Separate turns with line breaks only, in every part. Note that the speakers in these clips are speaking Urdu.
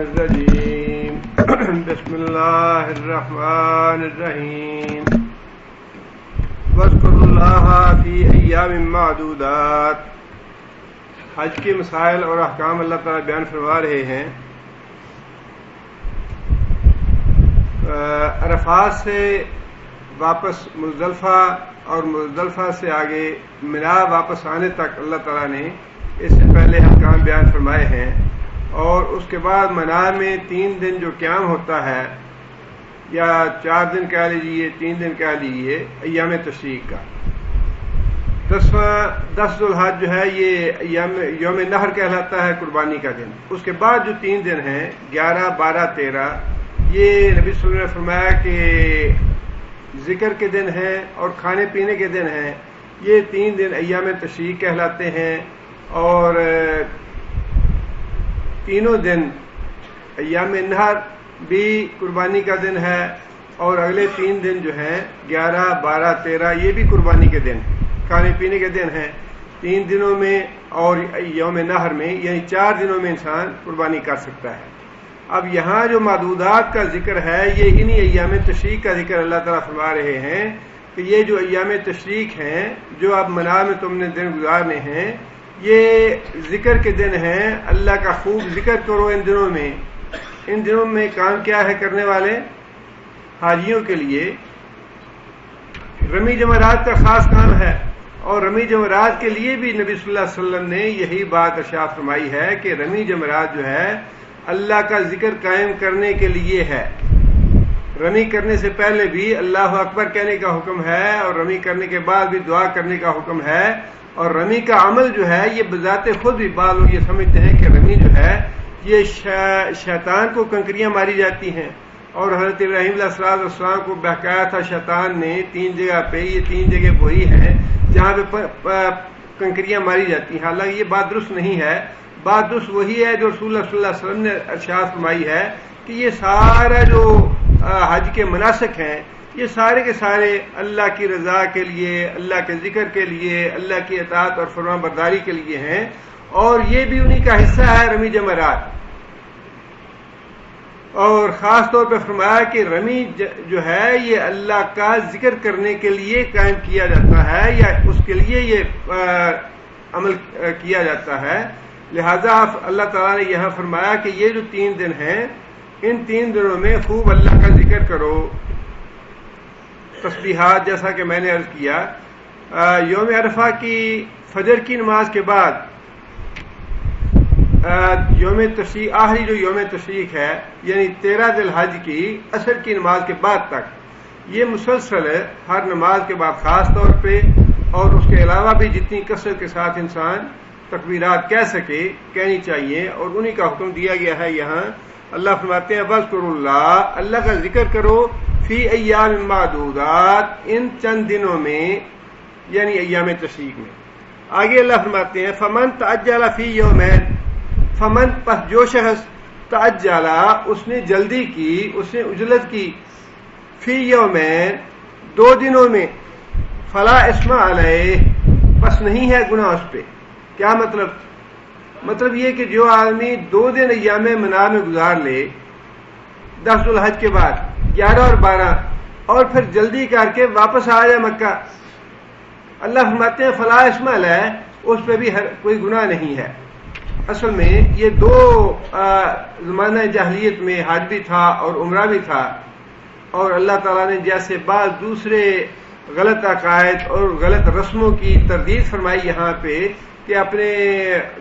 الرجیم بسم اللہ الرحمن الرحیم واذکروا اللہ فی ایام معدودات. حج کے مسائل اور احکام اللہ تعالیٰ بیان فرما رہے ہیں. عرفات سے واپس مزدلفہ اور مزدلفہ سے آگے منا واپس آنے تک اللہ تعالیٰ نے اس سے پہلے احکام بیان فرمائے ہیں. اور اس کے بعد منا میں 3 دن جو قیام ہوتا ہے، یا 4 دن کہہ لیجیے، 3 دن کہہ لیجیے، ایام تشریق کا 10 ذوالحج جو ہے یہ یوم نحر کہلاتا ہے، قربانی کا دن. اس کے بعد جو 3 دن ہیں 11، 12، 13، یہ نبی صلی اللہ علیہ وسلم نے فرمایا کہ ذکر کے دن ہیں اور کھانے پینے کے دن ہیں. یہ 3 دن ایام تشریق کہلاتے ہیں. اور تینوں دن ایام نحر بھی قربانی کا دن ہے، اور اگلے 3 دن جو ہیں 11، 12، 13 یہ بھی قربانی کے دن، کھانے پینے کے دن ہیں. 3 دنوں میں اور یوم نحر میں، یعنی 4 دنوں میں انسان قربانی کر سکتا ہے. اب یہاں جو معدودات کا ذکر ہے، یہ انہی ایام تشریق کا ذکر اللہ تعالیٰ فرما رہے ہیں کہ یہ جو ایام تشریق ہیں، جو اب منا میں تم نے دن گزارنے ہیں، یہ ذکر کے دن ہیں. اللہ کا خوب ذکر کرو ان دنوں میں. ان دنوں میں کام کیا ہے کرنے والے حاجیوں کے لیے؟ رمی جمرات کا خاص کام ہے، اور رمی جمرات کے لیے بھی نبی صلی اللہ علیہ وسلم نے یہی بات ارشاد فرمائی ہے کہ رمی جمرات جو ہے اللہ کا ذکر قائم کرنے کے لیے ہے. رمی کرنے سے پہلے بھی اللہ اکبر کہنے کا حکم ہے، اور رمی کرنے کے بعد بھی دعا کرنے کا حکم ہے. اور رمی کا عمل جو ہے یہ بذات خود بھی بعض لوگ یہ سمجھتے ہیں کہ رمی جو ہے یہ شیطان کو کنکریاں ماری جاتی ہیں. اور حضرت ابراہیم علیہ السلام کو بہکایا تھا شیطان نے 3 جگہ پہ. یہ 3 جگہ وہی ہیں جہاں پہ کنکریاں ماری جاتی ہیں. حالانکہ یہ بات درست نہیں ہے. بات درست وہی ہے جو رسول اللہ صلی اللہ علیہ وسلم نے ارشاد فرمائی ہے کہ یہ سارا جو حج کے مناسک ہیں، یہ سارے کے سارے اللہ کی رضا کے لیے، اللہ کے ذکر کے لیے، اللہ کی اطاعت اور فرمان برداری کے لیے ہیں. اور یہ بھی انہی کا حصہ ہے رمی جمرات. اور خاص طور پہ فرمایا کہ رمی جو ہے یہ اللہ کا ذکر کرنے کے لیے قائم کیا جاتا ہے، یا اس کے لیے یہ عمل کیا جاتا ہے. لہذا اللہ تعالیٰ نے یہاں فرمایا کہ یہ جو 3 دن ہیں، ان 3 دنوں میں خوب اللہ کا ذکر کرو. تسبیحات جیسا کہ میں نے عرض کیا، یوم عرفہ کی فجر کی نماز کے بعد یوم تشریق، آخری جو یوم تشریق ہے یعنی 13 ذی الحج کی عصر کی نماز کے بعد تک، یہ مسلسل ہے ہر نماز کے بعد خاص طور پہ. اور اس کے علاوہ بھی جتنی کثرت کے ساتھ انسان تکبیرات کہہ سکے کہنی چاہیے، اور انہی کا حکم دیا گیا ہے. یہاں اللہ فرماتے ہیں وَاذْكُرُوا اللَّهَ، اللہ کا ذکر کرو، فی ایام معدودات، ان چند دنوں میں، یعنی ایام تشریق میں. آگے اللہ فرماتے ہیں فمن تعجل فی یومین، فمن پس جو شخص تعجل اس نے جلدی کی، اس نے عجلت کی، فی یومین 2 دنوں میں، فلا اسم علیہ پس نہیں ہے گناہ اس پہ. کیا مطلب یہ کہ جو آدمی 2 دن ایام منا میں گزار لے 10 ذوالحج کے بعد 11 اور 12، اور پھر جلدی کر کے واپس آ جائے مکہ، اللہ فرماتے ہیں فلا اسم علیہ، اس پہ بھی کوئی گناہ نہیں ہے. اصل میں یہ 2 زمانہ جاہلیت میں حج بھی تھا اور عمرہ بھی تھا. اور اللہ تعالیٰ نے جیسے بعض دوسرے غلط عقائد اور غلط رسموں کی تردید فرمائی یہاں پہ کہ اپنے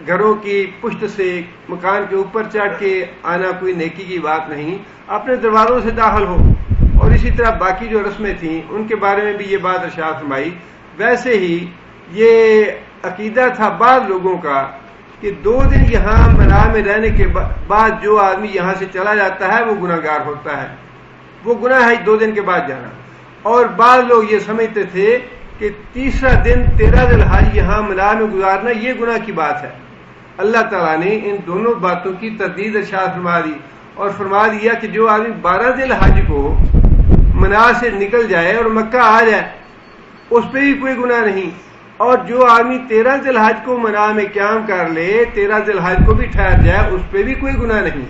گھروں کی پشت سے مکان کے اوپر چڑھ کے آنا کوئی نیکی کی بات نہیں، اپنے دروازوں سے داخل ہو. اور اسی طرح باقی جو رسمیں تھیں ان کے بارے میں بھی یہ بات ارشاد فرمائی. ویسے ہی یہ عقیدہ تھا بعض لوگوں کا کہ 2 دن یہاں منا میں رہنے کے بعد جو آدمی یہاں سے چلا جاتا ہے وہ گناہ گار ہوتا ہے، وہ گناہ ہے 2 دن کے بعد جانا. اور بعض لوگ یہ سمجھتے تھے کہ تیسرا دن 13 ذی الحج یہاں منا میں گزارنا یہ گناہ کی بات ہے. اللہ تعالیٰ نے ان دونوں باتوں کی تردید ارشاد فرما دی، اور فرما دیا کہ جو آدمی 12 ذی الحج کو منا سے نکل جائے اور مکہ آ جائے اس پہ بھی کوئی گناہ نہیں. اور جو آدمی 13 ذی الحج کو منا میں قیام کر لے، 13 ذی الحج کو بھی ٹھہر جائے، اس پہ بھی کوئی گناہ نہیں.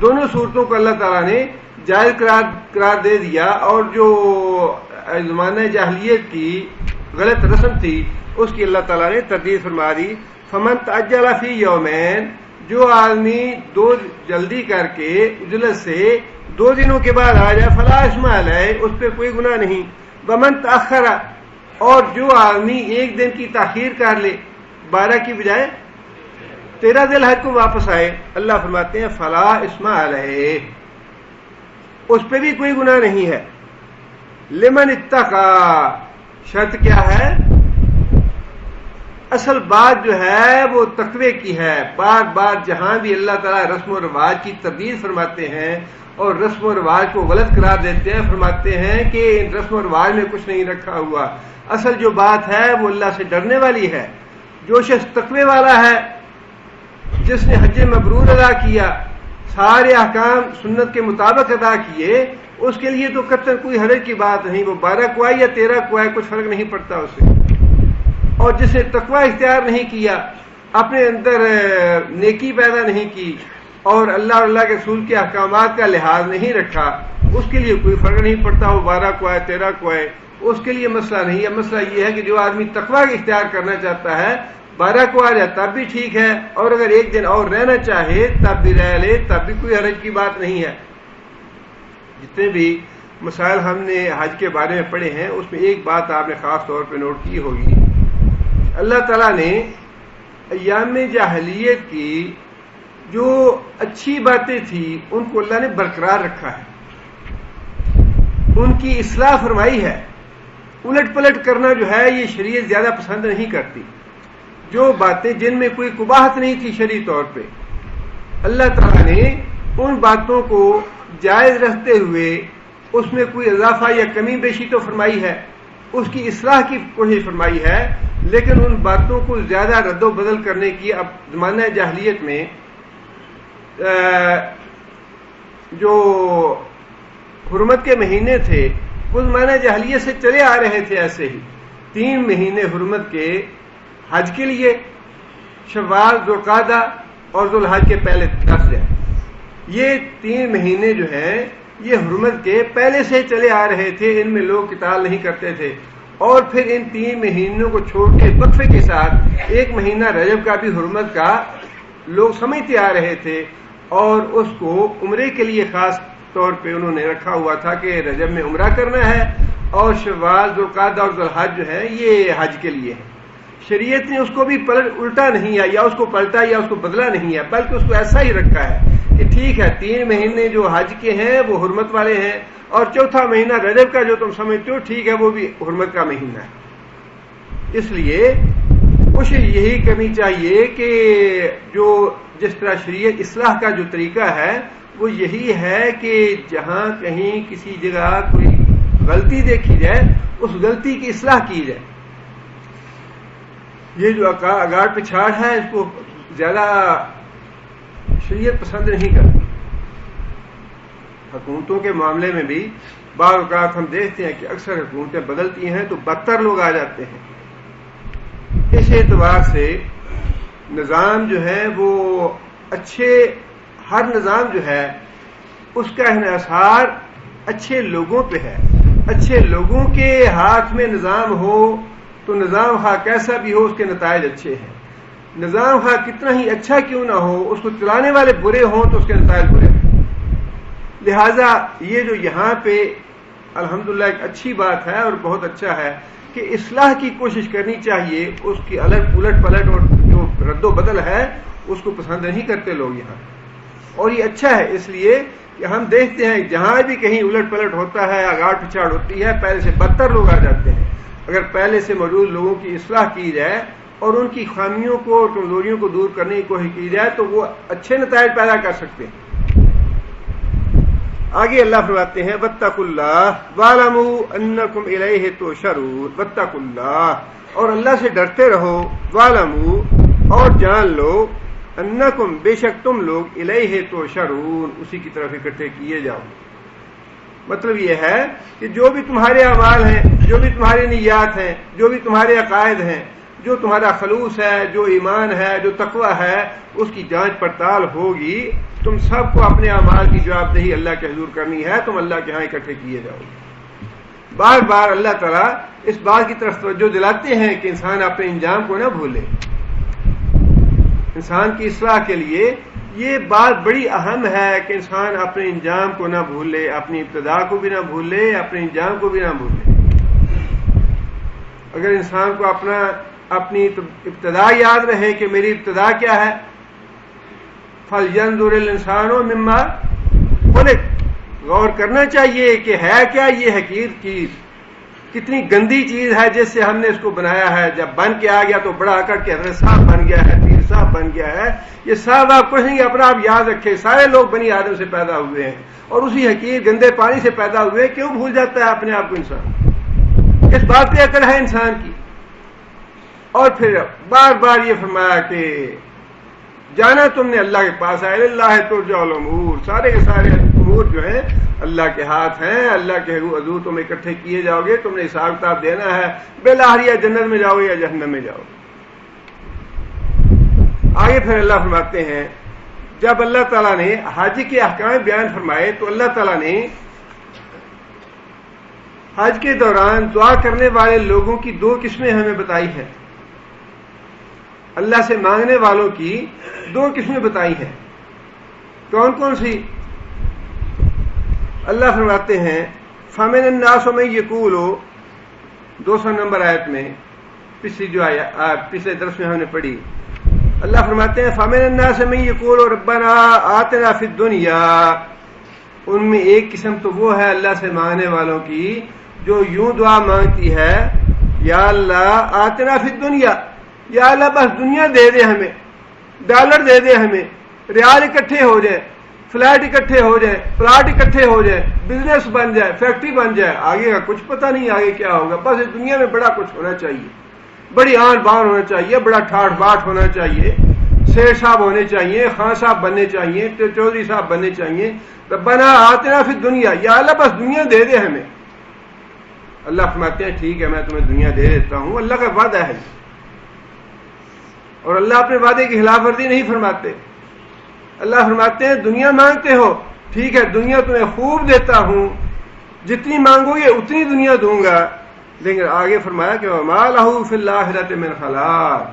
دونوں صورتوں کو اللہ تعالیٰ نے جائز قرار دے دیا، اور جو زمانہ جاہلیت کی غلط رسم تھی اس کی اللہ تعالیٰ نے تردید فرما دی۔ فمن تعجل فی یومین، جو آدمی جلدی کر کے اجلت سے 2 دنوں کے بعد آ جائے، فلا اثم علیہ، اس پہ کوئی گناہ نہیں۔ ومن تأخر، اور جو آدمی 1 دن کی تاخیر کر لے، 12 کی بجائے 13 ذی الحج کو واپس آئے، اللہ فرماتے ہیں فلا اثم علیہ، اس پہ بھی کوئی گناہ نہیں ہے۔ لمن اتقی، شرط کیا ہے؟ اصل بات جو ہے وہ تقوی کی ہے۔ بار بار جہاں بھی اللہ تعالیٰ رسم و رواج کی تردید فرماتے ہیں اور رسم و رواج کو غلط قرار دیتے ہیں، فرماتے ہیں کہ ان رسم و رواج میں کچھ نہیں رکھا ہوا، اصل جو بات ہے وہ اللہ سے ڈرنے والی ہے۔ جو شخص تقوی والا ہے، جس نے حج مبرور ادا کیا، سارے احکام سنت کے مطابق ادا کیے، اس کے لیے تو قطعاً کوئی حرج کی بات نہیں، وہ 12 کو آئے یا 13 کو آئے، کچھ فرق نہیں پڑتا اسے۔ اور جس نے تقوی اختیار نہیں کیا، اپنے اندر نیکی پیدا نہیں کی اور اللہ اور اللہ کے رسول کے احکامات کا لحاظ نہیں رکھا، اس کے لیے کوئی فرق نہیں پڑتا، وہ 12 کو آئے 13 کو آئے، اس کے لیے مسئلہ نہیں ہے۔ مسئلہ یہ ہے کہ جو آدمی تقوی اختیار کرنا چاہتا ہے، 12 کو آ جائے تب بھی ٹھیک ہے، اور اگر 1 دن اور رہنا چاہے تب بھی رہ لے، تب بھی کوئی حرج کی بات نہیں ہے۔ جتنے بھی مسائل ہم نے حج کے بارے میں پڑھے ہیں، اس میں ایک بات آپ نے خاص طور پہ نوٹ کی ہوگی، اللہ تعالیٰ نے ایام جاہلیت کی جو اچھی باتیں تھیں ان کو اللہ نے برقرار رکھا ہے، ان کی اصلاح فرمائی ہے۔ الٹ پلٹ کرنا جو ہے یہ شریعت زیادہ پسند نہیں کرتی۔ جو باتیں جن میں کوئی قباحت نہیں تھی شرعی طور پہ، اللہ تعالیٰ نے ان باتوں کو جائز رکھتے ہوئے اس میں کوئی اضافہ یا کمی بیشی تو فرمائی ہے، اس کی اصلاح کی کوشش فرمائی ہے، لیکن ان باتوں کو زیادہ رد و بدل کرنے کی اب زمانہ جاہلیت میں جو حرمت کے مہینے تھے وہ زمانہ جاہلیت سے چلے آ رہے تھے ایسے ہی۔ 3 مہینے حرمت کے حج کے لیے، شوال، ذوالقعدہ اور ذوالحج کے پہلے 10 دن، یہ 3 مہینے جو ہیں یہ حرمت کے پہلے سے چلے آ رہے تھے، ان میں لوگ قتال نہیں کرتے تھے۔ اور پھر ان 3 مہینوں کو چھوڑ کے وقفے کے ساتھ 1 مہینہ رجب کا بھی حرمت کا لوگ سمجھتے آ رہے تھے، اور اس کو عمرے کے لیے خاص طور پہ انہوں نے رکھا ہوا تھا کہ رجب میں عمرہ کرنا ہے، اور شوال، ذوالقعدہ اور ذوالحج جو ہے یہ حج کے لیے ہے۔ شریعت نے اس کو بھی الٹا نہیں ہے، یا اس کو پلٹا یا اس کو بدلا نہیں ہے، بلکہ اس کو ایسا ہی رکھا ہے کہ ٹھیک ہے 3 مہینے جو حج کے ہیں وہ حرمت والے ہیں، اور 4تھا مہینہ رجب کا جو تم سمجھتے ہو ٹھیک ہے وہ بھی حرمت کا مہینہ ہے۔ اس لیے کوشش یہی کرنی چاہیے کہ جس طرح شریعت اصلاح کا جو طریقہ ہے وہ یہی ہے کہ جہاں کہیں کسی جگہ کوئی غلطی دیکھی جائے اس غلطی کی اصلاح کی جائے۔ یہ جو اگاڑ پچھاڑ ہے اس کو زیادہ شریعت پسند نہیں کرتی۔ حکومتوں کے معاملے میں بھی بعض اوقات ہم دیکھتے ہیں کہ اکثر حکومتیں بدلتی ہیں تو بدتر لوگ آ جاتے ہیں۔ اس اعتبار سے نظام جو ہے وہ ہر نظام جو ہے اس کا انحصار اچھے لوگوں پہ ہے۔ اچھے لوگوں کے ہاتھ میں نظام ہو تو نظام خواہ کیسا بھی ہو اس کے نتائج اچھے ہیں، نظام خواہ کتنا ہی اچھا کیوں نہ ہو اس کو چلانے والے برے ہوں تو اس کے نتائج برے ہیں۔ لہذا یہ جو یہاں پہ الحمدللہ ایک اچھی بات ہے اور بہت اچھا ہے کہ اصلاح کی کوشش کرنی چاہیے، اس کی الٹ پلٹ اور جو رد و بدل ہے اس کو پسند نہیں کرتے لوگ یہاں، اور یہ اچھا ہے اس لیے کہ ہم دیکھتے ہیں جہاں بھی کہیں الٹ پلٹ ہوتا ہے، اگاڑ پچھاڑ ہوتی ہے، پہلے سے بدتر لوگ آ جاتے ہیں۔ اگر پہلے سے موجود لوگوں کی اصلاح کی جائے اور ان کی خامیوں کو اور کمزوریوں کو دور کرنے کی کوشش کی جائے تو وہ اچھے نتائج پیدا کر سکتے ہیں۔ آگے اللہ فرماتے ہیں واتقوا اللہ واعلموا انکم الیہ تحشرون، واتقوا اللہ، اور اللہ سے ڈرتے رہو، واعلموا، اور جان لو، انکم، بے شک تم لوگ، الیہ تحشرون، اسی کی طرف اکٹھے کیے جاؤ۔ مطلب یہ ہے کہ جو بھی تمہارے اعمال ہیں، جو بھی تمہاری نیات ہیں، جو بھی تمہارے عقائد ہیں، جو تمہارا خلوص ہے، جو ایمان ہے، جو تقوی ہے، اس کی جانچ پڑتال ہوگی. تم سب کو اپنے اعمال کی جواب دہی اللہ کے حضور کرنی ہے، تم اللہ کے ہاں اکٹھے کیے جاؤ. بار بار اللہ تعالیٰ اس بات کی طرف توجہ دلاتے ہیں کہ انسان اپنے انجام کو نہ بھولے. انسان کی اصلاح کے لیے یہ بات بڑی اہم ہے کہ انسان اپنے انجام کو نہ بھولے، اپنی ابتدا کو بھی نہ بھولے، اپنے انجام کو بھی نہ بھولے. اگر انسان کو اپنی ابتدا یاد رہے کہ میری ابتدا کیا ہے، فَلْيَنْظُرِ الْإِنسَانُ مِمَّا خُلِقَ، غور کرنا چاہیے کہ ہے کیا یہ حقیر چیز، کتنی گندی چیز ہے جس سے ہم نے اس کو بنایا ہے. جب بن کے آ گیا تو بڑا اکڑ کے حضرت صاحب بن گیا ہے، پیر صاحب بن گیا ہے. یہ صاحب آپ کچھ نہیں، اپنا آپ یاد رکھے سارے لوگ بنی آدم سے پیدا ہوئے ہیں اور اسی حقیر گندے پانی سے پیدا ہوئے. کیوں بھول جاتا ہے اپنے آپ کو انسان؟ اس بات پہ اکڑ ہے انسان کی. اور پھر بار بار یہ فرمایا کہ جانا تم نے اللہ کے پاس ہے، اللہ ترجع الامور، سارے کے سارے امور جو ہیں اللہ کے ہاتھ ہیں، اللہ کے حضور تم اکٹھے کیے جاؤ گے، تم نے حساب کتاب دینا ہے. بالآخر یا جنت میں جاؤ یا جہنم میں جاؤ. آگے پھر اللہ فرماتے ہیں جب اللہ تعالیٰ نے حج کے احکام بیان فرمائے تو اللہ تعالیٰ نے حج کے دوران دعا کرنے والے لوگوں کی دو قسمیں ہمیں بتائی ہیں. اللہ سے مانگنے والوں کی دو قسمیں بتائی ہیں. کون کون سی؟ اللہ فرماتے ہیں فَمِنَ النَّاسِ مَن يَقُولُ، 200 نمبر آیت میں پچھلی جو پچھلے درس میں ہم نے پڑھی. اللہ فرماتے ہیں فَمِنَ النَّاسِ مَن يَقُولُ رَبَّنَا آتِنَا فِي الدُّنْيَا. ان میں ایک قسم تو وہ ہے اللہ سے مانگنے والوں کی جو یوں دعا مانگتی ہے یا اللہ آتنا فی الدنیا، یا اللہ بس دنیا دے دے ہمیں، ڈالر دے دے ہمیں، ریال اکٹھے ہو جائے، فلیٹ اکٹھے ہو جائے، پلاٹ اکٹھے ہو جائے، بزنس بن جائے، فیکٹری بن جائے. آگے کا کچھ پتہ نہیں آگے کیا ہوگا، بس اس دنیا میں بڑا کچھ ہونا چاہیے، بڑی آن بان ہونا چاہیے، بڑا ٹھاٹ باٹ ہونا چاہیے، شیر صاحب ہونے چاہیے، خان صاحب بننے چاہیے، چودھری صاحب بننے چاہیے. ربنا آتنا فی الدنیا، یا اللہ بس دنیا دے دے ہمیں. اللہ فرماتے ہیں ٹھیک ہے میں تمہیں دنیا دے دیتا ہوں. اللہ کا وعدہ ہے اور اللہ اپنے وعدے کی خلاف ورزی نہیں فرماتے. اللہ فرماتے ہیں دنیا مانگتے ہو، ٹھیک ہے دنیا تمہیں خوب دیتا ہوں، جتنی مانگو گے اتنی دنیا دوں گا. لیکن آگے فرمایا کہ وَمَا لَهُ فِي الْآخِرَةِ مِنْ خَلَاقٍ،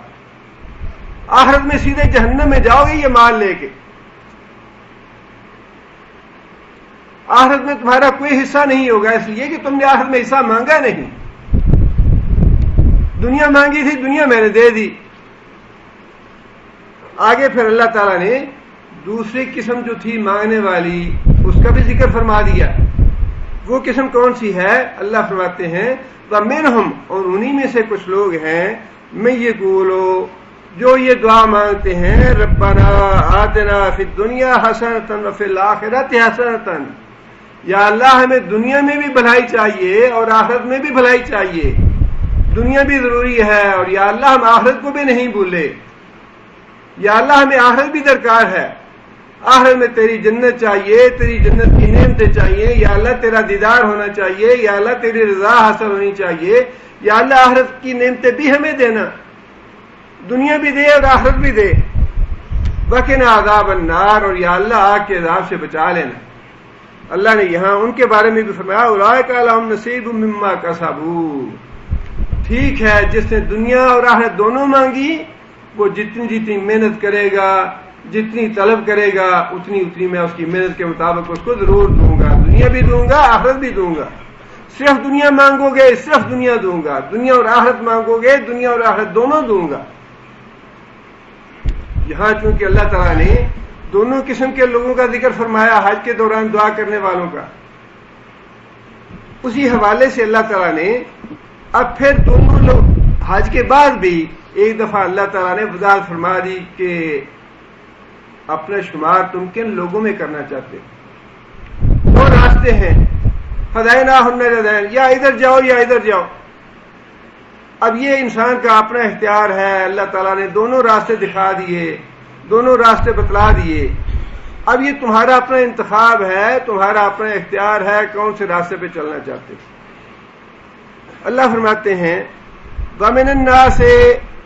آخرت میں سیدھے جہنم میں جاؤ گے یہ مال لے کے. آخرت میں تمہارا کوئی حصہ نہیں ہوگا، اس لیے کہ تم نے آخرت میں حصہ مانگا نہیں. دنیا مانگی تھی، دنیا میں نے دے دی. آگے پھر اللہ تعالیٰ نے دوسری قسم جو تھی مانگنے والی اس کا بھی ذکر فرما دیا. وہ قسم کون سی ہے؟ اللہ فرماتے ہیں وَمِنْهُمْ، اور انہی میں سے کچھ لوگ ہیں مَن يَقُولُ، جو یہ دعا مانگتے ہیں ربنا آتنا فی الدنیا حسنۃ وفی الآخرۃ حسنۃ، یا اللہ ہمیں دنیا میں بھی بھلائی چاہیے اور آخرت میں بھی بھلائی چاہیے. دنیا بھی ضروری ہے اور یا اللہ ہم آخرت کو بھی نہیں بھولے. یا اللہ ہمیں آخرت بھی درکار ہے، آخرت میں تیری جنت چاہیے، تیری جنت کی نعمتیں چاہیے. یا اللہ تیرا دیدار ہونا چاہیے، یا اللہ تیری رضا حاصل ہونی چاہیے. یا اللہ آخرت کی نعمتیں بھی ہمیں دینا، دنیا بھی دے اور آخرت بھی دے. وقنا عذاب النار، اور یا اللہ آگ کے عذاب سے بچا لینا. اللہ نے یہاں ان کے بارے میں بھی فرمایا اولئک لہم نصیب مما کسبوا، ٹھیک ہے جس نے دنیا اور آخرت دونوں مانگی وہ جتنی جتنی محنت کرے گا، جتنی طلب کرے گا اتنی میں اس کی محنت کے مطابق اس کو ضرور دوں گا. دنیا بھی دوں گا، آخرت بھی دوں گا. صرف دنیا مانگو گے صرف دنیا دوں گا، دنیا اور آخرت مانگو گے دنیا اور آخرت دونوں دوں گا. یہاں چونکہ اللہ تعالیٰ نے دونوں قسم کے لوگوں کا ذکر فرمایا حج کے دوران دعا کرنے والوں کا، اسی حوالے سے اللہ تعالیٰ نے اب پھر دونوں لوگ حج کے بعد بھی ایک دفعہ اللہ تعالیٰ نے وضاحت فرما دی کہ اپنا شمار تم کن لوگوں میں کرنا چاہتے. دو راستے ہیں، ہدیناہم النجدین، یا ادھر جاؤ یا ادھر جاؤ. اب یہ انسان کا اپنا اختیار ہے. اللہ تعالیٰ نے دونوں راستے دکھا دیے، دونوں راستے بتلا دیے. اب یہ تمہارا اپنا انتخاب ہے، تمہارا اپنا اختیار ہے کون سے راستے پہ چلنا چاہتے. اللہ فرماتے ہیں وَمِنَ النَّاسِ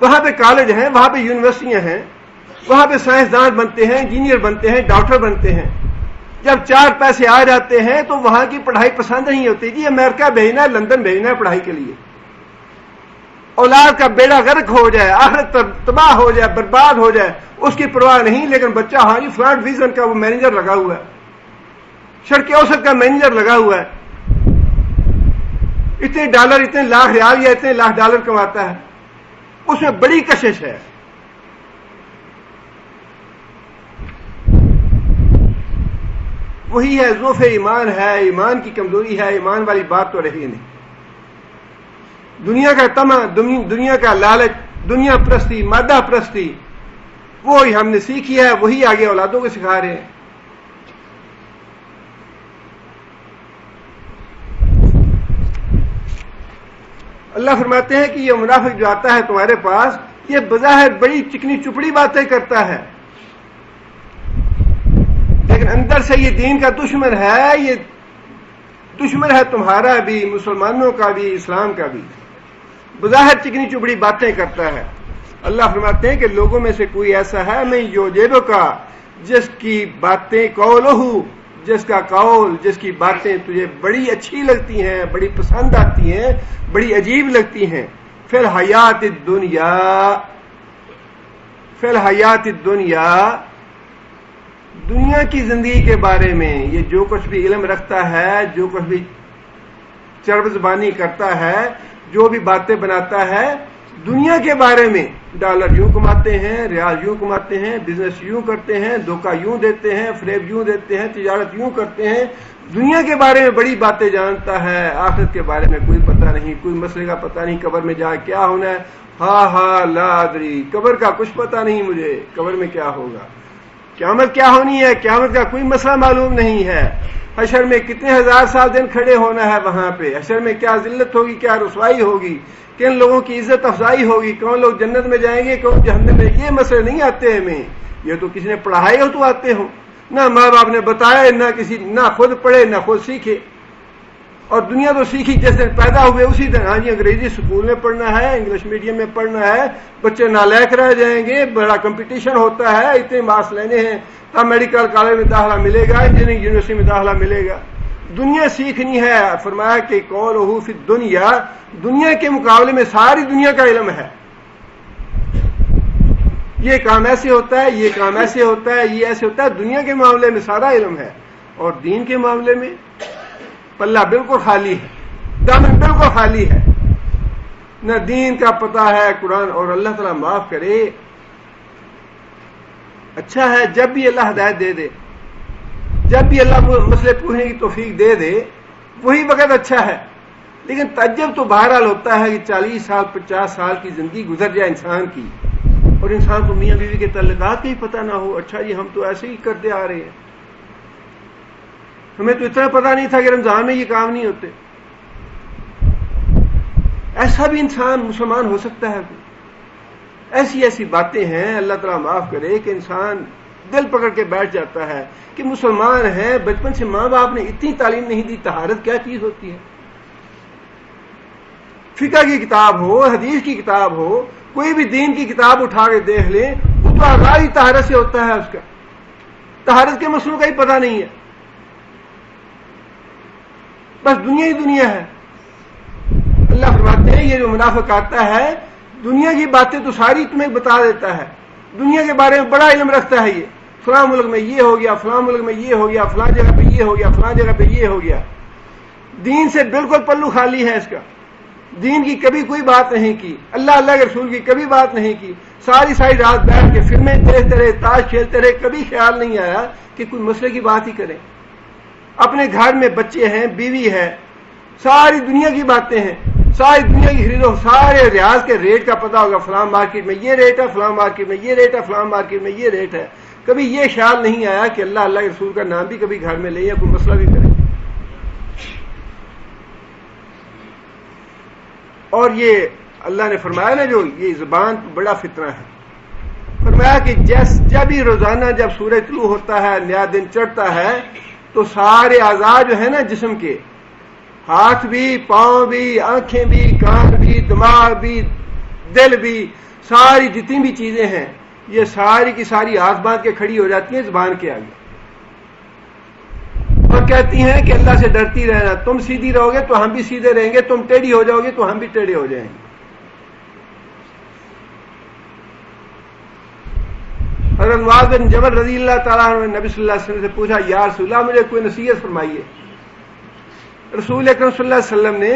وہاں پہ کالج ہیں، وہاں پہ یونیورسٹیاں ہیں، وہاں پہ سائنسدان بنتے ہیں، انجینئر بنتے ہیں، ڈاکٹر بنتے ہیں. جب 4 پیسے آ جاتے ہیں تو وہاں کی پڑھائی پسند نہیں ہوتی. جی امریکہ بھیجنا ہے، لندن بھیجنا ہے پڑھائی کے لیے. اولاد کا بیڑا غرق ہو جائے، آخرت تباہ ہو جائے، برباد ہو جائے، اس کی پرواہ نہیں. لیکن بچہ ہاں جی فلاں ڈویژن کا وہ مینیجر لگا ہوا ہے، شرق اوسط کا مینیجر لگا ہوا ہے، اتنے ڈالر، اتنے لاکھ ریال یا اتنے لاکھ ڈالر کماتا ہے، اس میں بڑی کشش ہے. وہی ہے ضعف ایمان ہے، ایمان کی کمزوری ہے. ایمان والی بات تو رہی نہیں. دنیا کا طمع، دنیا کا لالچ، دنیا پرستی، مادہ پرستی، وہی ہم نے سیکھی ہے، وہی آگے اولادوں کو سکھا رہے ہیں. اللہ فرماتے ہیں کہ یہ منافق جو آتا ہے تمہارے پاس، یہ بظاہر بڑی چکنی چپڑی باتیں کرتا ہے، لیکن اندر سے یہ دین کا دشمن ہے. یہ دشمن ہے تمہارا بھی، مسلمانوں کا بھی، اسلام کا بھی. بظاہر چکنی چپڑی باتیں کرتا ہے. اللہ فرماتے ہیں کہ لوگوں میں سے کوئی ایسا ہے میں یوجیبو کا، جس کی باتیں قولہو، جس کا قول، جس کی باتیں تجھے بڑی اچھی لگتی ہیں، بڑی پسند آتی ہیں، بڑی عجیب لگتی ہیں. فی الحیات الدنیا، فی الحیات الدنیا، دنیا کی زندگی کے بارے میں یہ جو کچھ بھی علم رکھتا ہے، جو کچھ بھی چرب زبانی کرتا ہے، جو بھی باتیں بناتا ہے دنیا کے بارے میں، ڈالر یوں کماتے ہیں، ریال یوں کماتے ہیں، بزنس یوں کرتے ہیں، دھوکہ یوں دیتے ہیں، فریب یوں دیتے ہیں، تجارت یوں کرتے ہیں، دنیا کے بارے میں بڑی باتیں جانتا ہے. آخرت کے بارے میں کوئی پتہ نہیں، کوئی مسئلے کا پتہ نہیں، قبر میں جا کیا ہونا ہے، ہاں لا ادری، قبر کا کچھ پتہ نہیں مجھے، قبر میں کیا ہوگا، قیامت کیا ہونی ہے، قیامت کا کوئی مسئلہ معلوم نہیں ہے. حشر میں کتنے ہزار سال دن کھڑے ہونا ہے، وہاں پہ حشر میں کیا ذلت ہوگی، کیا رسوائی ہوگی، کن لوگوں کی عزت افزائی ہوگی، کون لوگ جنت میں جائیں گے، کون جہنم میں. یہ مسئلے نہیں آتے ہمیں، یہ تو کسی نے پڑھائے ہو تو آتے ہوں، نہ ماں باپ نے بتایا، نہ خود پڑھے، نہ خود سیکھے. اور دنیا تو سیکھی جس دن پیدا ہوئے اسی دن. ہاں جی انگریزی اسکول میں پڑھنا ہے، انگلش میڈیم میں پڑھنا ہے، بچے نالائق رہ جائیں گے، بڑا کمپٹیشن ہوتا ہے، اتنے مارکس لینے ہیں تب میڈیکل کالج میں داخلہ ملے گا، انجینئرنگ یونیورسٹی میں داخلہ ملے گا. دنیا سیکھنی ہے. فرمایا کہ قولہ فی الدنیا، دنیا کے مقابلے میں ساری دنیا کا علم ہے. یہ کام ایسے ہوتا ہے، یہ کام ایسے ہوتا ہے، یہ ایسے ہوتا ہے. دنیا کے معاملے میں سارا علم ہے، اور دین کے معاملے میں پلہ بالکل خالی ہے، دامن بالکل خالی ہے، نہ دین کا پتہ ہے. قرآن اور اللہ تعالیٰ معاف کرے. اچھا ہے جب بھی اللہ ہدایت دے دے، جب بھی اللہ کو مسئلے پوچھنے کی توفیق دے دے، وہی وقت اچھا ہے. لیکن تعجب تو بہرحال ہوتا ہے کہ 40 سال 50 سال کی زندگی گزر جائے انسان کی، اور انسان کو میاں بیوی کے تعلقات کا ہی پتہ نہ ہو. اچھا جی ہم تو ایسے ہی کرتے آ رہے ہیں، ہمیں تو اتنا پتہ نہیں تھا کہ رمضان میں یہ کام نہیں ہوتے. ایسا بھی انسان مسلمان ہو سکتا ہے؟ ایسی ایسی باتیں ہیں، اللہ تعالیٰ معاف کرے، کہ انسان دل پکڑ کے بیٹھ جاتا ہے کہ مسلمان ہیں، بچپن سے ماں باپ نے اتنی تعلیم نہیں دی، طہارت کیا چیز ہوتی ہے. فقہ کی کتاب ہو، حدیث کی کتاب ہو، کوئی بھی دین کی کتاب اٹھا کے دیکھ لیں، وہ تو آغاز ہی طہارت سے ہوتا ہے. اس کا طہارت کے مسئلوں کا ہی پتہ نہیں ہے، بس دنیا ہی دنیا ہے. اللہ فرماتے ہیں یہ جو منافق آتا ہے، دنیا کی باتیں تو ساری تمہیں بتا دیتا ہے، دنیا کے بارے میں بڑا علم رکھتا ہے. یہ فلاں ملک میں یہ ہو گیا، فلاں ملک میں یہ ہو گیا، فلاں جگہ پہ یہ ہو گیا، فلاں جگہ پہ یہ ہو گیا. دین سے بالکل پلو خالی ہے اس کا. دین کی کبھی کوئی بات نہیں کی، اللہ کے رسول کی کبھی بات نہیں کی. ساری رات بیٹھ کے فلمیں دیکھتے رہے، تاش کھیلتے رہے، کبھی خیال نہیں آیا کہ کوئی مسئلے کی بات ہی کریں. اپنے گھر میں بچے ہیں، بیوی ہے، ساری دنیا کی باتیں ہیں، ساری دنیا کی خریدو، سارے ریاض کے ریٹ کا پتہ ہوگا، فلاں مارکیٹ میں یہ ریٹ ہے، فلاں مارکیٹ میں یہ ریٹ ہے، فلاں مارکیٹ میں یہ ریٹ ہے. کبھی یہ خیال نہیں آیا کہ اللہ کے رسول کا نام بھی کبھی گھر میں لے یا کوئی مسئلہ بھی کرے. اور یہ اللہ نے فرمایا نا، جو یہ زبان بڑا فتنہ ہے. فرمایا کہ جب ہی روزانہ جب سورج طلوع ہوتا ہے، نیا دن چڑھتا ہے، تو سارے اعضاء جو ہے نا جسم کے، ہاتھ بھی، پاؤں بھی، آنکھیں بھی، کان بھی، دماغ بھی، دل بھی، ساری جتنی بھی چیزیں ہیں یہ ساری کی ساری ہاتھ باندھ کے کھڑی ہو جاتی ہیں زبان کے آگے اور کہتی ہیں کہ اللہ سے ڈرتی رہنا، تم سیدھی رہو گے تو ہم بھی سیدھے رہیں گے، تم ٹیڑھی ہو جاؤ گے تو ہم بھی ٹیڑھے ہو جائیں گے۔ حضرت معاذ بن جبل رضی اللہ تعالیٰ عنہ نے نبی صلی اللہ علیہ وسلم سے پوچھا، یا رسول اللہ مجھے کوئی نصیحت فرمائیے۔ رسول اکرم صلی اللہ علیہ وسلم نے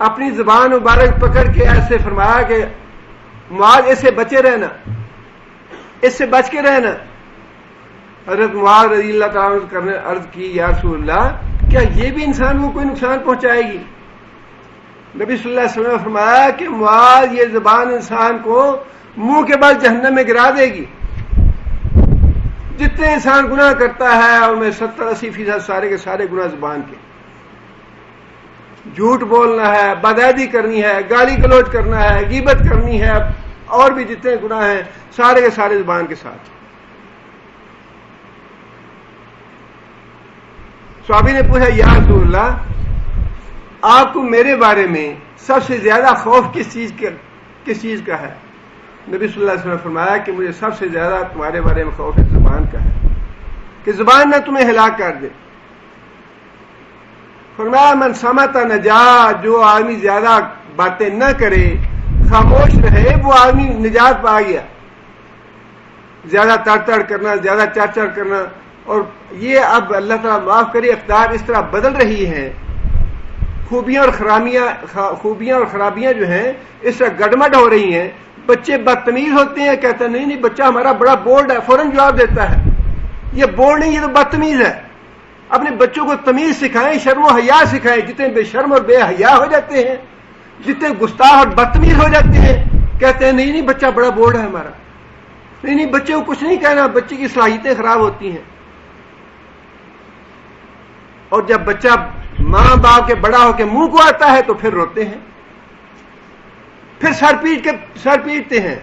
اپنی زبان مبارک پکڑ کے ایسے فرمایا کہ معاذ اس سے بچے رہنا، اس سے بچ کے رہنا۔ حضرت معاذ رضی اللہ تعالیٰ عنہ کرنے عرض کی، یا رسول اللہ کیا یہ بھی انسان کو کوئی نقصان پہنچائے گی؟ نبی صلی اللہ علیہ وسلم نے فرمایا کہ معاذ یہ زبان انسان کو منہ کے بل جہنم میں گرا دے گی۔ جتنے انسان گناہ کرتا ہے اور میں 70-80% سارے کے سارے گناہ زبان کے، جھوٹ بولنا ہے، بدعہدی کرنی ہے، گالی گلوچ کرنا ہے، غیبت کرنی ہے، اور بھی جتنے گناہ ہیں سارے کے سارے زبان کے ساتھ۔ صحابی نے پوچھا، یا رسول اللہ آپ کو میرے بارے میں سب سے زیادہ خوف کس چیز کا ہے؟ نبی صلی اللہ علیہ وسلم نے فرمایا کہ مجھے سب سے زیادہ تمہارے بارے میں خوف زبان کا ہے، کہ زبان نہ تمہیں ہلاک کر دے۔ فرمایا من سمت نجا، جو آدمی زیادہ باتیں نہ کرے، خاموش رہے، وہ آدمی نجات پا گیا۔ زیادہ تڑ کرنا، زیادہ چڑ کرنا، اور یہ اب اللہ تعالیٰ معاف کرے اقدار اس طرح بدل رہی ہیں، خوبیاں اور خرابیاں جو ہیں اس طرح گڈمڈ ہو رہی ہیں۔ بچے بدتمیز ہوتے ہیں، کہتے ہیں نہیں بچہ ہمارا بڑا بولڈ ہے، فوراً جواب دیتا ہے۔ یہ بولڈ نہیں، یہ تو بدتمیز ہے۔ اپنے بچوں کو تمیز سکھائیں، شرم و حیا سکھائیں۔ جتنے بے شرم اور بے حیا ہو جاتے ہیں، جتنے گستاخ اور بدتمیز ہو جاتے ہیں، کہتے ہیں نہیں بچہ بڑا بولڈ ہے ہمارا۔ نہیں بچے کو کچھ نہیں کہنا، بچے کی صلاحیتیں خراب ہوتی ہیں۔ اور جب بچہ ماں باپ کے بڑا ہو کے منہ کو آتا ہے تو پھر روتے ہیں، پھر سر پیٹتے ہیں،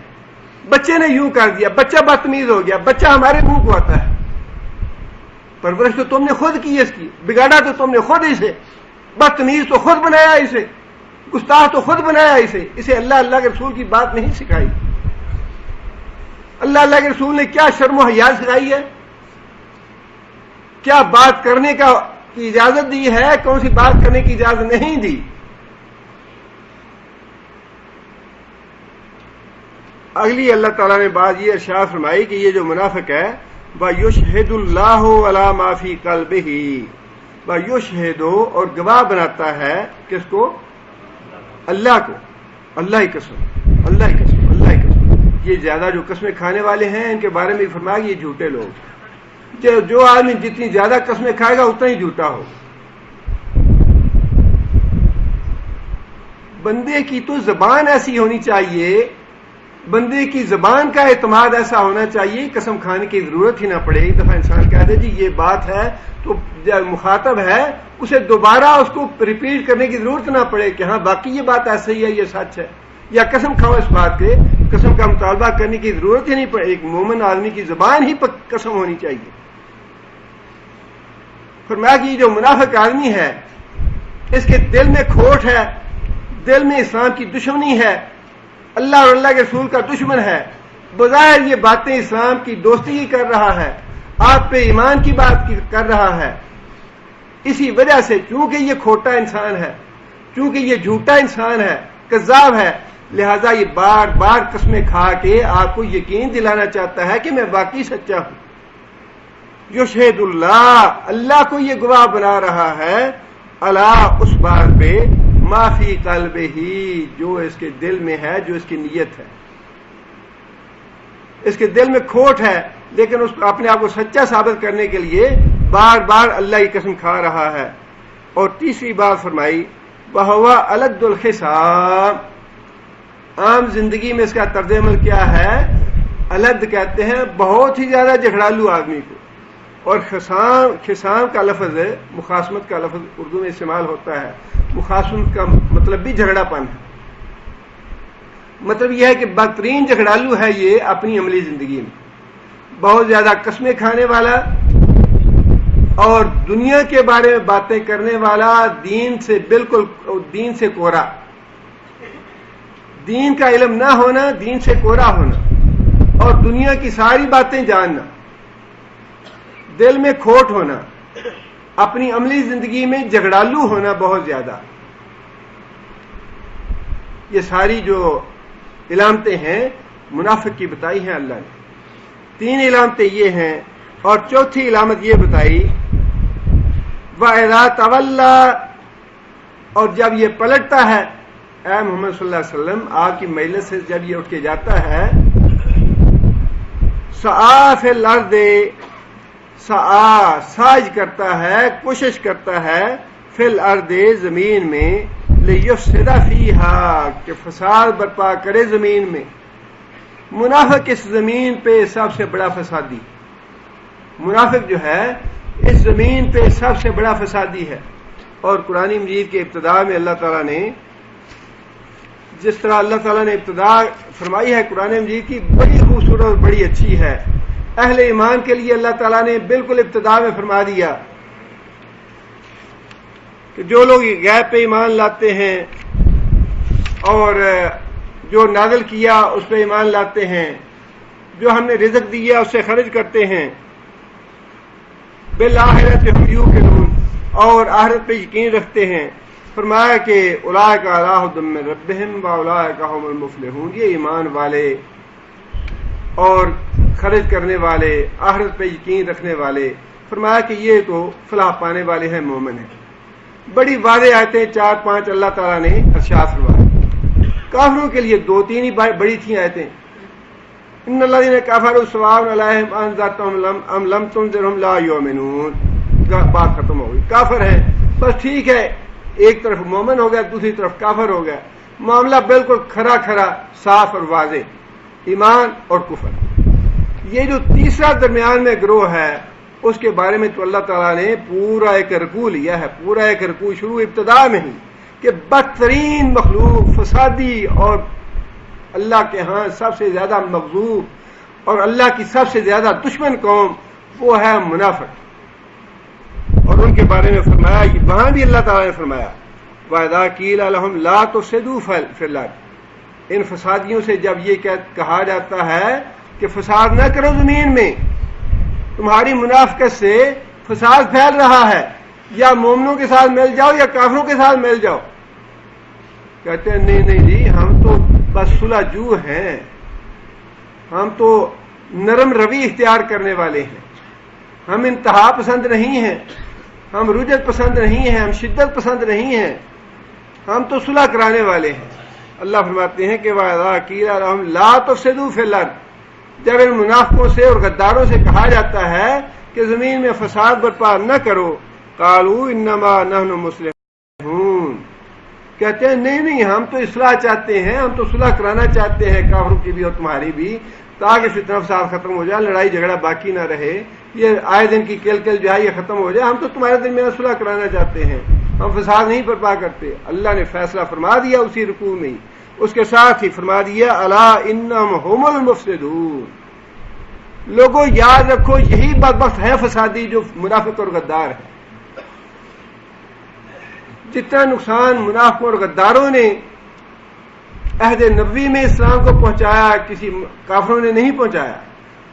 بچے نے یوں کر دیا، بچہ بدتمیز ہو گیا، بچہ ہمارے منہ کو آتا ہے۔ پرورش تو تم نے خود کی ہے، اس کی بگاڑا تو تم نے خود اسے، بدتمیز تو خود بنایا اسے، گستاخ تو خود بنایا اسے اللہ کے رسول کی بات نہیں سکھائی۔ اللہ کے رسول نے کیا شرم و حیا سکھائی ہے، کیا بات کرنے کی اجازت دی ہے، کون سی بات کرنے کی اجازت نہیں دی۔ اگلی اللہ تعالیٰ نے بات یہ ارشاد فرمائی کہ یہ جو منافق ہے، وَيُشْهِدُ اللَّهُ عَلَى مَا فِي قَلْبِهِ، وَيُشْهِدُ اور گواہ بناتا ہے کس کو؟ اللہ کو۔ اللہ کی قسم، اللہ کی قسم، اللہ کی قسم۔ یہ زیادہ جو قسمیں کھانے والے ہیں ان کے بارے میں فرمایا کہ یہ جھوٹے لوگ، جو آدمی جتنی زیادہ قسمیں کھائے گا اتنا ہی جھوٹا ہو۔ بندے کی تو زبان ایسی ہونی چاہیے، بندے کی زبان کا اعتماد ایسا ہونا چاہیے، قسم کھانے کی ضرورت ہی نہ پڑے۔ ایک دفعہ انسان کہہ دے جی یہ بات ہے تو مخاطب ہے اسے دوبارہ اس کو ریپیٹ کرنے کی ضرورت نہ پڑے کہ ہاں باقی یہ بات ایسے ہی ہے، یہ سچ ہے، یا قسم کھاؤ اس بات کے، قسم کا مطالبہ کرنے کی ضرورت ہی نہیں پڑے۔ ایک مومن آدمی کی زبان ہی قسم ہونی چاہیے۔ فرمایا کہ جو منافق آدمی ہے اس کے دل میں کھوٹ ہے، دل میں اسلام کی دشمنی ہے، اللہ اور اللہ کے رسول کا دشمن ہے، بظاہر یہ باتیں اسلام کی دوستی کی کر رہا ہے، آپ پہ ایمان کی بات کر رہا ہے، اسی وجہ سے چونکہ یہ کھوٹا انسان ہے، چونکہ یہ جھوٹا انسان ہے، کذاب ہے، لہذا یہ بار بار قسمیں کھا کے آپ کو یقین دلانا چاہتا ہے کہ میں واقعی سچا ہوں۔ یشہد اللہ کو یہ گواہ بنا رہا ہے، اللہ اس بات پہ ما فی قلبہ، جو اس کے دل میں ہے، جو اس کی نیت ہے۔ اس کے دل میں کھوٹ ہے لیکن اس کو اپنے آپ کو سچا ثابت کرنے کے لیے بار بار اللہ کی قسم کھا رہا ہے۔ اور تیسری بات فرمائی وَهُوَ أَلَدُّ الْخِصَامِ، عام زندگی میں اس کا طرز عمل کیا ہے؟ الد کہتے ہیں بہت ہی زیادہ جھگڑالو آدمی کو، اور خصام کا لفظ مخاصمت کا لفظ اردو میں استعمال ہوتا ہے۔ مخاصمت کا مطلب بھی جھگڑا پن ہے، مطلب یہ ہے کہ بدترین جھگڑالو ہے یہ اپنی عملی زندگی میں، بہت زیادہ قسمیں کھانے والا اور دنیا کے بارے میں باتیں کرنے والا، دین سے بالکل دین سے کورا، دین کا علم نہ ہونا، دین سے کورا ہونا اور دنیا کی ساری باتیں جاننا، دل میں کھوٹ ہونا، اپنی عملی زندگی میں جھگڑالو ہونا بہت زیادہ، یہ ساری جو علامتیں ہیں منافق کی بتائی ہیں اللہ نے. 3 علامتیں یہ ہیں، اور چوتھی علامت یہ بتائی وَإِذَا تَوَلَّى، اور جب یہ پلٹتا ہے، اے محمد صلی اللہ علیہ وسلم آپ کی مجلس سے جب یہ اٹھ کے جاتا ہے، سعی فی الارض، سعی کرتا ہے، کوشش کرتا ہے، فی الارض زمین میں، لیفسد فیہا کہ فساد برپا کرے زمین میں. منافق اس زمین پہ سب سے بڑا فسادی، منافق جو ہے اس زمین پہ سب سے بڑا فسادی ہے. اور قرآن مجید کے ابتدا میں اللہ تعالیٰ نے جس طرح اللہ تعالیٰ نے ابتدا فرمائی ہے قرآن مجید کی، بڑی خوبصورت اور بڑی اچھی ہے. اہل ایمان کے لیے اللہ تعالیٰ نے بالکل ابتدا میں فرما دیا کہ جو لوگ غیب پہ ایمان لاتے ہیں اور جو نازل کیا اس پہ ایمان لاتے ہیں، جو ہم نے رزق دیا اس سے خرچ کرتے ہیں، بالآخرت ہم یوقنون، اور آخرت پہ یقین رکھتے ہیں. فرمایا کہ اولئک علی ھدی من ربہم واولئک ھم المفلحون، یہ ایمان والے اور خرچ کرنے والے، آخرت پہ یقین رکھنے والے، فرمایا کہ یہ تو فلاح پانے والے ہیں، مومن ہیں. بڑی واضح آیتیں 4-5 اللہ تعالیٰ نے ارشاد فرمایا. کافروں کے لیے 2-3 ہی بڑی تھیں آیتیں. ان الذین کفروا سواء علیہم انذرتہم ام لم تنذرہم لا یؤمنون، بات ختم ہو گئی. کافر ہیں بس ٹھیک ہے، ایک طرف مومن ہو گیا دوسری طرف کافر ہو گیا، معاملہ بالکل کھرا کھرا صاف اور واضح، ایمان اور کفر. یہ جو تیسرا درمیان میں گروہ ہے اس کے بارے میں تو اللہ تعالیٰ نے پورا ایک رکوع لیا ہے، پورا ایک رکوع شروع ابتدا میں ہی، کہ بدترین مخلوق، فسادی اور اللہ کے ہاں سب سے زیادہ مغضوب اور اللہ کی سب سے زیادہ دشمن قوم وہ ہے منافق. اور ان کے بارے میں فرمایا، وہاں بھی اللہ تعالیٰ نے فرمایا وَإِذَا قِيلَ لَهُمْ لَا تُفْسِدُوا فِي الْأَرْضِ، ان فسادیوں سے جب یہ کہا جاتا ہے کہ فساد نہ کرو زمین میں، تمہاری منافقت سے فساد پھیل رہا ہے، یا مومنوں کے ساتھ مل جاؤ یا کافروں کے ساتھ مل جاؤ. کہتے ہیں نہیں نہیں جی، ہم تو بس صلح جو ہیں، ہم تو نرم روی اختیار کرنے والے ہیں، ہم انتہا پسند نہیں ہیں، ہم رجت پسند نہیں ہیں، ہم شدت پسند نہیں ہیں، ہم تو صلح کرانے والے ہیں. اللہ فرماتے ہیں کہ وَإِذَا قِيلَ لَهُمْ لَا تُفْسِدُوا فِي الْأَرْضِ، جب ان منافقوں سے اور غداروں سے کہا جاتا ہے کہ زمین میں فساد برپا نہ کرو، قالوا انما نحن مصلحون، کہتے ہیں نہیں نہیں، ہم تو اصلاح چاہتے ہیں، ہم تو صلح کرانا چاہتے ہیں کافروں کی بھی اور تمہاری بھی، تاکہ فتنہ فساد ختم ہو جائے، لڑائی جھگڑا باقی نہ رہے، یہ آئے دن کی کل کل جو ہے یہ ختم ہو جائے. ہم تو تمہارے درمیان صلح کرانا چاہتے ہیں، ہم فساد نہیں برپا کرتے. اللہ نے فیصلہ فرما دیا اسی رکوع میں ہی، اس کے ساتھ ہی فرما دیا الا انہم ھم المفسدون. لوگوں یاد رکھو یہی بدبخت ہے فسادی جو منافق اور غدار ہے. جتنا نقصان منافقوں اور غداروں نے عہد نبوی میں اسلام کو پہنچایا کسی کافروں نے نہیں پہنچایا،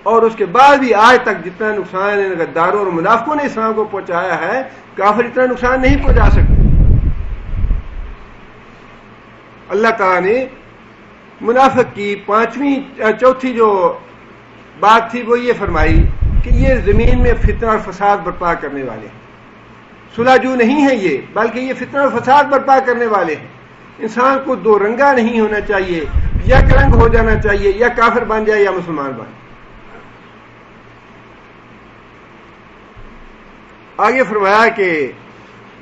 اور اس کے بعد بھی آج تک جتنا نقصان ان غداروں اور منافقوں نے اسلام کو پہنچایا ہے، کافر اتنا نقصان نہیں پہنچا سکتے. اللہ تعالیٰ نے منافق کی چوتھی جو بات تھی وہ یہ فرمائی کہ یہ زمین میں فتنہ اور فساد برپا کرنے والے ہیں. صلح جو نہیں ہے یہ، بلکہ یہ فتنہ اور فساد برپا کرنے والے ہیں. انسان کو دو رنگا نہیں ہونا چاہیے، یک رنگ ہو جانا چاہیے، یا کافر بن جائے یا مسلمان بن. آگے فرمایا کہ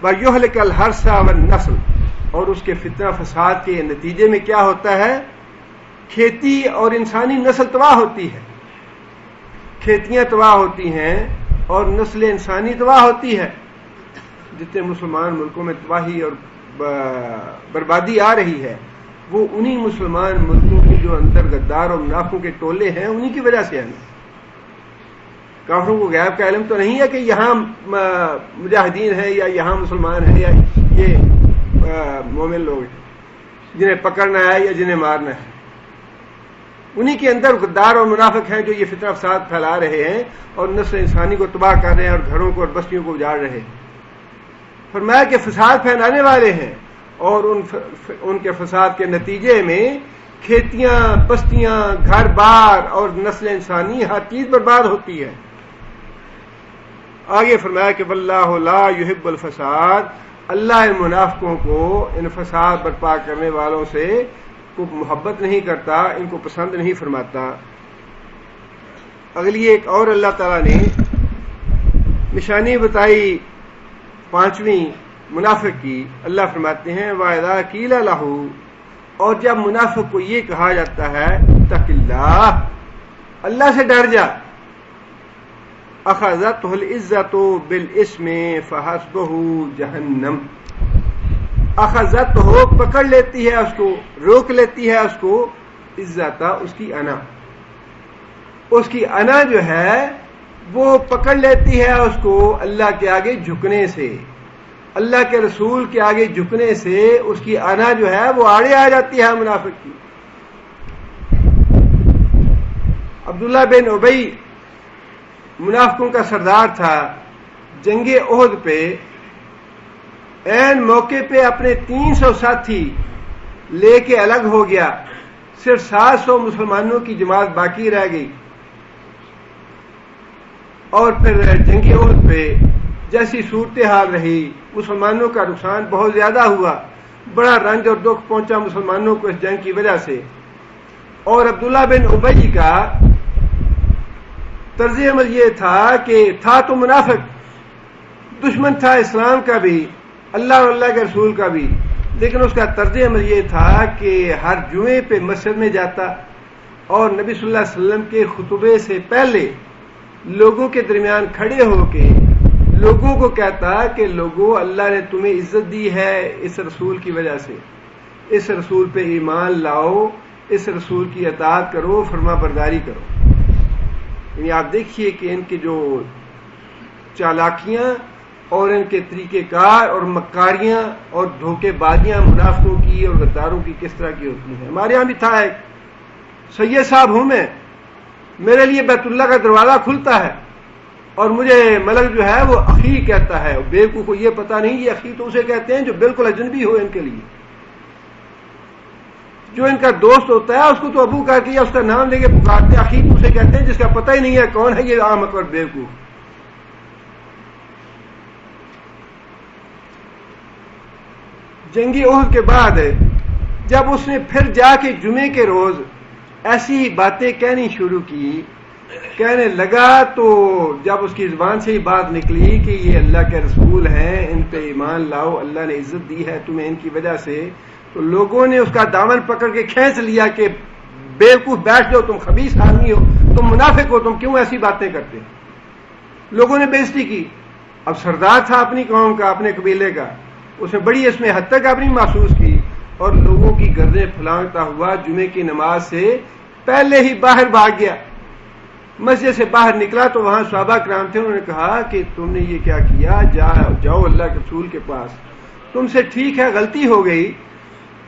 وَيُهْلِكَ الْحَرْثَ وَالنَّسْلَ، اور اس کے فتنہ فساد کے نتیجے میں کیا ہوتا ہے؟ کھیتی اور انسانی نسل تباہ ہوتی ہے، کھیتیاں تباہ ہوتی ہیں اور نسل انسانی تباہ ہوتی ہے. جتنے مسلمان ملکوں میں تباہی اور بربادی آ رہی ہے وہ انہی مسلمان ملکوں کے جو اندر غدار اور منافقوں کے ٹولے ہیں انہی کی وجہ سے ہیں. کافروں کو غیب کا علم تو نہیں ہے کہ یہاں مجاہدین ہیں یا یہاں مسلمان ہیں یا یہ مومن لوگ ہیں، جنہیں پکڑنا ہے یا جنہیں مارنا ہے. انہی کے اندر غدار اور منافق ہیں جو یہ فتنہ فساد پھیلا رہے ہیں اور نسل انسانی کو تباہ کر رہے ہیں اور گھروں کو اور بستیوں کو اجاڑ رہے ہیں. فرمایا کہ فساد پھیلانے والے ہیں اور ان کے فساد کے نتیجے میں کھیتیاں، بستیاں، گھر بار اور نسل انسانی ہر چیز برباد ہوتی ہے. آگے فرمایا کہ واللہ لا یحب الفساد، اللہ ان منافقوں کو، ان فساد برپا کرنے والوں سے کو محبت نہیں کرتا، ان کو پسند نہیں فرماتا. اگلی ایک اور اللہ تعالیٰ نے نشانی بتائی پانچویں منافق کی. اللہ فرماتے ہیں وَإِذَا قِيلَ لَهُ، اور جب منافق کو یہ کہا جاتا ہے اتق اللہ، اللہ سے ڈر جا، اخذتہ العزت بالاسم فحسبہ جہنم، اخذت ہو پکڑ لیتی ہے اس کو، روک لیتی ہے اس کو، عزت اس کی انا، اس کی انا جو ہے وہ پکڑ لیتی ہے اس کو اللہ کے آگے جھکنے سے، اللہ کے رسول کے آگے جھکنے سے اس کی انا جو ہے وہ آڑے آ جاتی ہے منافق کی. عبداللہ بن ابی منافقوں کا سردار تھا. جنگ احد پہ عین موقع پہ اپنے 300 ساتھی لے کے الگ ہو گیا، صرف 700 مسلمانوں کی جماعت باقی رہ گئی. اور پھر جنگ احد پہ جیسی صورتحال رہی، مسلمانوں کا نقصان بہت زیادہ ہوا، بڑا رنج اور دکھ پہنچا مسلمانوں کو اس جنگ کی وجہ سے. اور عبداللہ بن ابی کا طرز عمل یہ تھا کہ تھا تو منافق، دشمن تھا اسلام کا بھی، اللہ اور اللہ کے رسول کا بھی، لیکن اس کا طرز عمل یہ تھا کہ ہر جمعے پہ مسجد میں جاتا اور نبی صلی اللہ علیہ وسلم کے خطبے سے پہلے لوگوں کے درمیان کھڑے ہو کے لوگوں کو کہتا کہ لوگوں، اللہ نے تمہیں عزت دی ہے اس رسول کی وجہ سے، اس رسول پہ ایمان لاؤ، اس رسول کی اطاعت کرو، فرما برداری کرو. یعنی آپ دیکھیے کہ ان کی جو چالاکیاں اور ان کے طریقہ کار اور مکاریاں اور دھوکے بازیاں منافقوں کی اور غداروں کی کس طرح کی ہوتی ہیں. ہمارے ہاں بھی تھا ایک سید صاحب ہوں میں، میرے لیے بیت اللہ کا دروازہ کھلتا ہے اور مجھے ملک جو ہے وہ اخی کہتا ہے. بیوقوف کو یہ پتہ نہیں یہ اخی تو اسے کہتے ہیں جو بالکل اجنبی ہو ان کے لیے. جو ان کا دوست ہوتا ہے اس کو تو ابو کہہ کے یا اس کا نام لے کے پکارتے، اخی تو اسے کہتے ہیں جس کا پتہ ہی نہیں ہے کون ہے یہ احمق اور بیوقوف. جنگی احد کے بعد جب اس نے پھر جا کے جمعے کے روز ایسی باتیں کہنی شروع کی، کہنے لگا، تو جب اس کی زبان سے ہی بات نکلی کہ یہ اللہ کے رسول ہیں، ان پہ ایمان لاؤ، اللہ نے عزت دی ہے تمہیں ان کی وجہ سے، تو لوگوں نے اس کا دامن پکڑ کے کھینچ لیا کہ بیوقوف بیٹھ جاؤ، تم خبیث آدمی ہو، تم منافق ہو، تم کیوں ایسی باتیں کرتے. لوگوں نے بے عزتی کی. اب سردار تھا اپنی قوم کا، اپنے قبیلے کا، اس نے بڑی اس میں حد تک اپنی محسوس کی اور لوگوں کی گردیں پھلانگتا ہوا جمعے کی نماز سے پہلے ہی باہر بھاگ گیا. مسجد سے باہر نکلا تو وہاں صحابہ کرام تھے، انہوں نے کہا کہ تم نے یہ کیا کیا، جاؤ اللہ کے رسول کے پاس، تم سے ٹھیک ہے غلطی ہو گئی،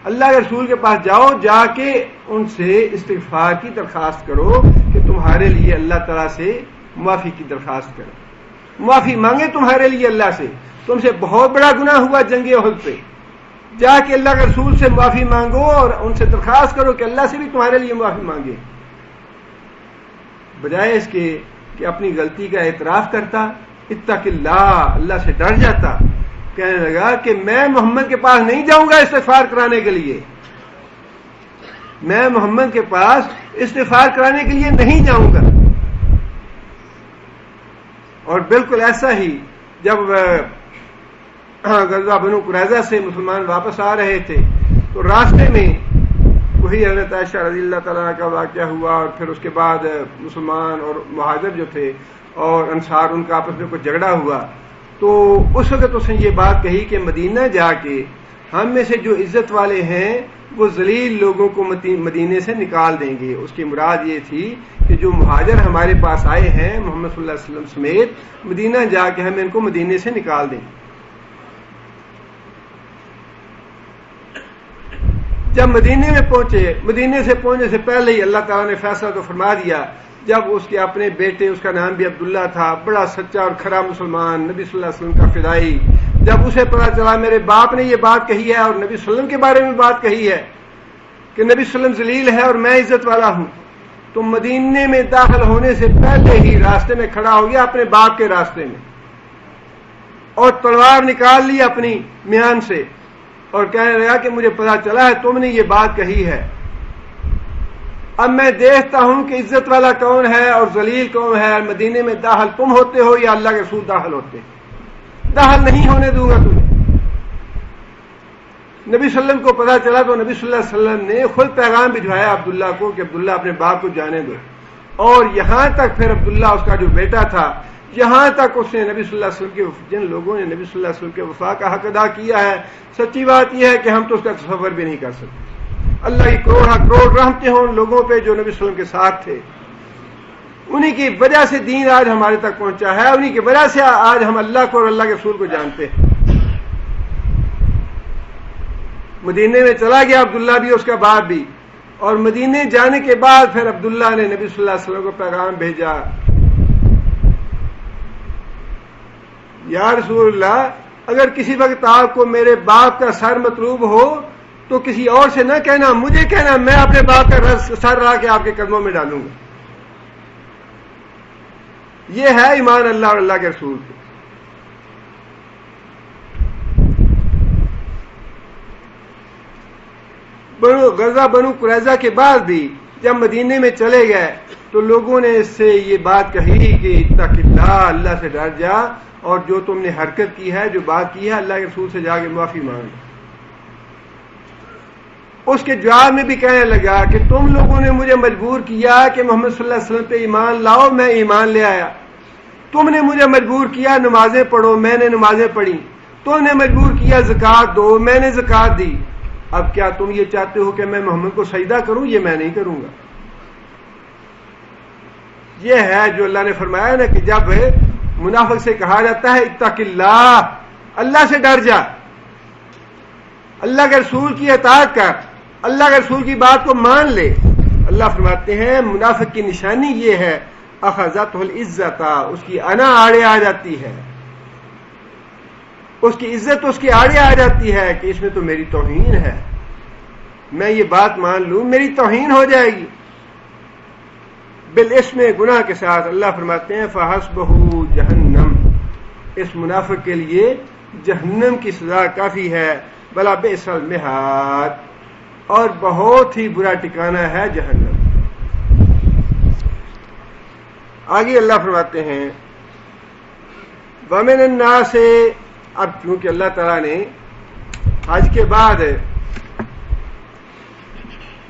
اللہ کے رسول کے پاس جاؤ، جا کے ان سے استغفار کی درخواست کرو کہ تمہارے لیے اللہ تعالیٰ سے معافی کی درخواست کرو، معافی مانگے تمہارے لیے اللہ سے، تم سے بہت بڑا گناہ ہوا جنگ احد پہ، جا کے اللہ کے رسول سے معافی مانگو اور ان سے درخواست کرو کہ اللہ سے بھی تمہارے لیے معافی مانگے. بجائے اس کے کہ اپنی غلطی کا اعتراف کرتا، اتق اللہ، اللہ سے ڈر جاتا، کہنے لگا کہ میں محمد کے پاس نہیں جاؤں گا استغفار کرانے کے لیے، میں محمد کے پاس استغفار کرانے کے لیے نہیں جاؤں گا. اور بالکل ایسا ہی جب غزوہ بنو قریظہ سے مسلمان واپس آ رہے تھے تو راستے میں وہی حضرت عائشہ رضی اللہ تعالیٰ کا واقعہ ہوا، اور پھر اس کے بعد مسلمان اور مہاجر جو تھے اور انصار ان کا آپس میں کچھ جھگڑا ہوا. تو اس وقت اس نے یہ بات کہی کہ مدینہ جا کے ہم میں سے جو عزت والے ہیں وہ ذلیل لوگوں کو مدینے سے نکال دیں گے. اس کی مراد یہ تھی کہ جو مہاجر ہمارے پاس آئے ہیں محمد صلی اللہ علیہ وسلم سمیت، مدینہ جا کے ہم ان کو مدینے سے نکال دیں. جب مدینے میں پہنچے، مدینے سے پہنچنے سے پہلے ہی اللہ تعالیٰ نے فیصلہ تو فرما دیا، جب اس کے اپنے بیٹے، اس کا نام بھی عبداللہ تھا، بڑا سچا اور کھرا مسلمان، نبی صلی اللہ علیہ وسلم کا فدائی، جب اسے پتا چلا میرے باپ نے یہ بات کہی ہے اور نبی صلی اللہ علیہ وسلم کے بارے میں بات کہی ہے کہ نبی صلی اللہ علیہ وسلم ذلیل ہے اور میں عزت والا ہوں، تو مدینے میں داخل ہونے سے پہلے ہی راستے میں کھڑا ہو گیا اپنے باپ کے راستے میں، اور تلوار نکال لی اپنی میان سے اور کہنے لگا کہ مجھے پتا چلا ہے تم نے یہ بات کہی ہے، اب میں دیکھتا ہوں کہ عزت والا کون ہے اور ذلیل کون ہے، مدینے میں داخل تم ہوتے ہو یا اللہ کے رسول داخل ہوتے ہیں، داخل نہیں ہونے دوں گا تمہیں۔ نبی صلی اللہ علیہ وسلم کو پتا چلا تو نبی صلی اللہ علیہ وسلم نے خود پیغام بھجوایا عبداللہ کو کہ عبداللہ اپنے باپ کو جانے دو، اور یہاں تک پھر عبداللہ اس کا جو بیٹا تھا، یہاں تک اس نے نبی صلی اللہ علیہ وسلم کے، جن لوگوں نے نبی صلی اللہ علیہ وسلم کے وفا کا حق ادا کیا ہے، سچی بات یہ ہے کہ ہم تو اس کا تصور بھی نہیں کر سکتے۔ اللہ کی کروڑ رحمتیں ہوں ان لوگوں پہ جو نبی صلی اللہ علیہ وسلم کے ساتھ تھے، انہی کی وجہ سے دین آج ہمارے تک پہنچا ہے، انہی کی وجہ سے آج ہم اللہ کو اور اللہ کے رسول کو جانتے ہیں۔ مدینے میں چلا گیا عبداللہ بھی، اس کا باپ بھی، اور مدینے جانے کے بعد پھر عبداللہ نے نبی صلی اللہ علیہ وسلم کو پیغام بھیجا، یا رسول اللہ اگر کسی وقت آپ کو میرے باپ کا سر مطلوب ہو تو کسی اور سے نہ کہنا، مجھے کہنا، میں اپنے باپ کا سر لا کے آپ کے قدموں میں ڈالوں گا۔ یہ ہے ایمان اللہ اور اللہ کے رسول پہ۔ غزوہ بنو قریظہ کے بعد بھی جب مدینے میں چلے گئے تو لوگوں نے اس سے یہ بات کہی کہ اتق اللہ، اللہ سے ڈر جا، اور جو تم نے حرکت کی ہے، جو بات کی ہے، اللہ کے رسول سے جا کے معافی مانگ۔ اس کے جواب میں بھی کہنے لگا کہ تم لوگوں نے مجھے مجبور کیا کہ محمد صلی اللہ علیہ وسلم پہ ایمان لاؤ، میں ایمان لے آیا، تم نے مجھے مجبور کیا نمازیں پڑھو، میں نے نمازیں پڑھی، تم نے مجبور کیا زکوٰۃ دو، میں نے زکوٰۃ دی، اب کیا تم یہ چاہتے ہو کہ میں محمد کو سجدہ کروں؟ یہ میں نہیں کروں گا۔ یہ ہے جو اللہ نے فرمایا نا کہ جب منافق سے کہا جاتا ہے اتق اللہ، اللہ سے ڈر جا، اللہ کے رسول کی اطاعت کر، اللہ کے رسول کی بات کو مان لے، اللہ فرماتے ہیں منافق کی نشانی یہ ہے اخذتہ العزت، اس کی انا آڑے آ جاتی ہے، اس کی عزت اس کی آڑے آ جاتی ہے کہ اس میں تو میری توہین ہے، میں یہ بات مان لوں میری توہین ہو جائے گی، بالاسم، گناہ کے ساتھ۔ اللہ فرماتے ہیں فحسبہ جہنم، اس منافق کے لیے جہنم کی سزا کافی ہے، بلا بئس المہاد، اور بہت ہی برا ٹھکانہ ہے جہنم۔ آگے اللہ فرماتے ہیں وَمِنَ النَّاسِ، اب چونکہ اللہ تعالیٰ نے حج کے بعد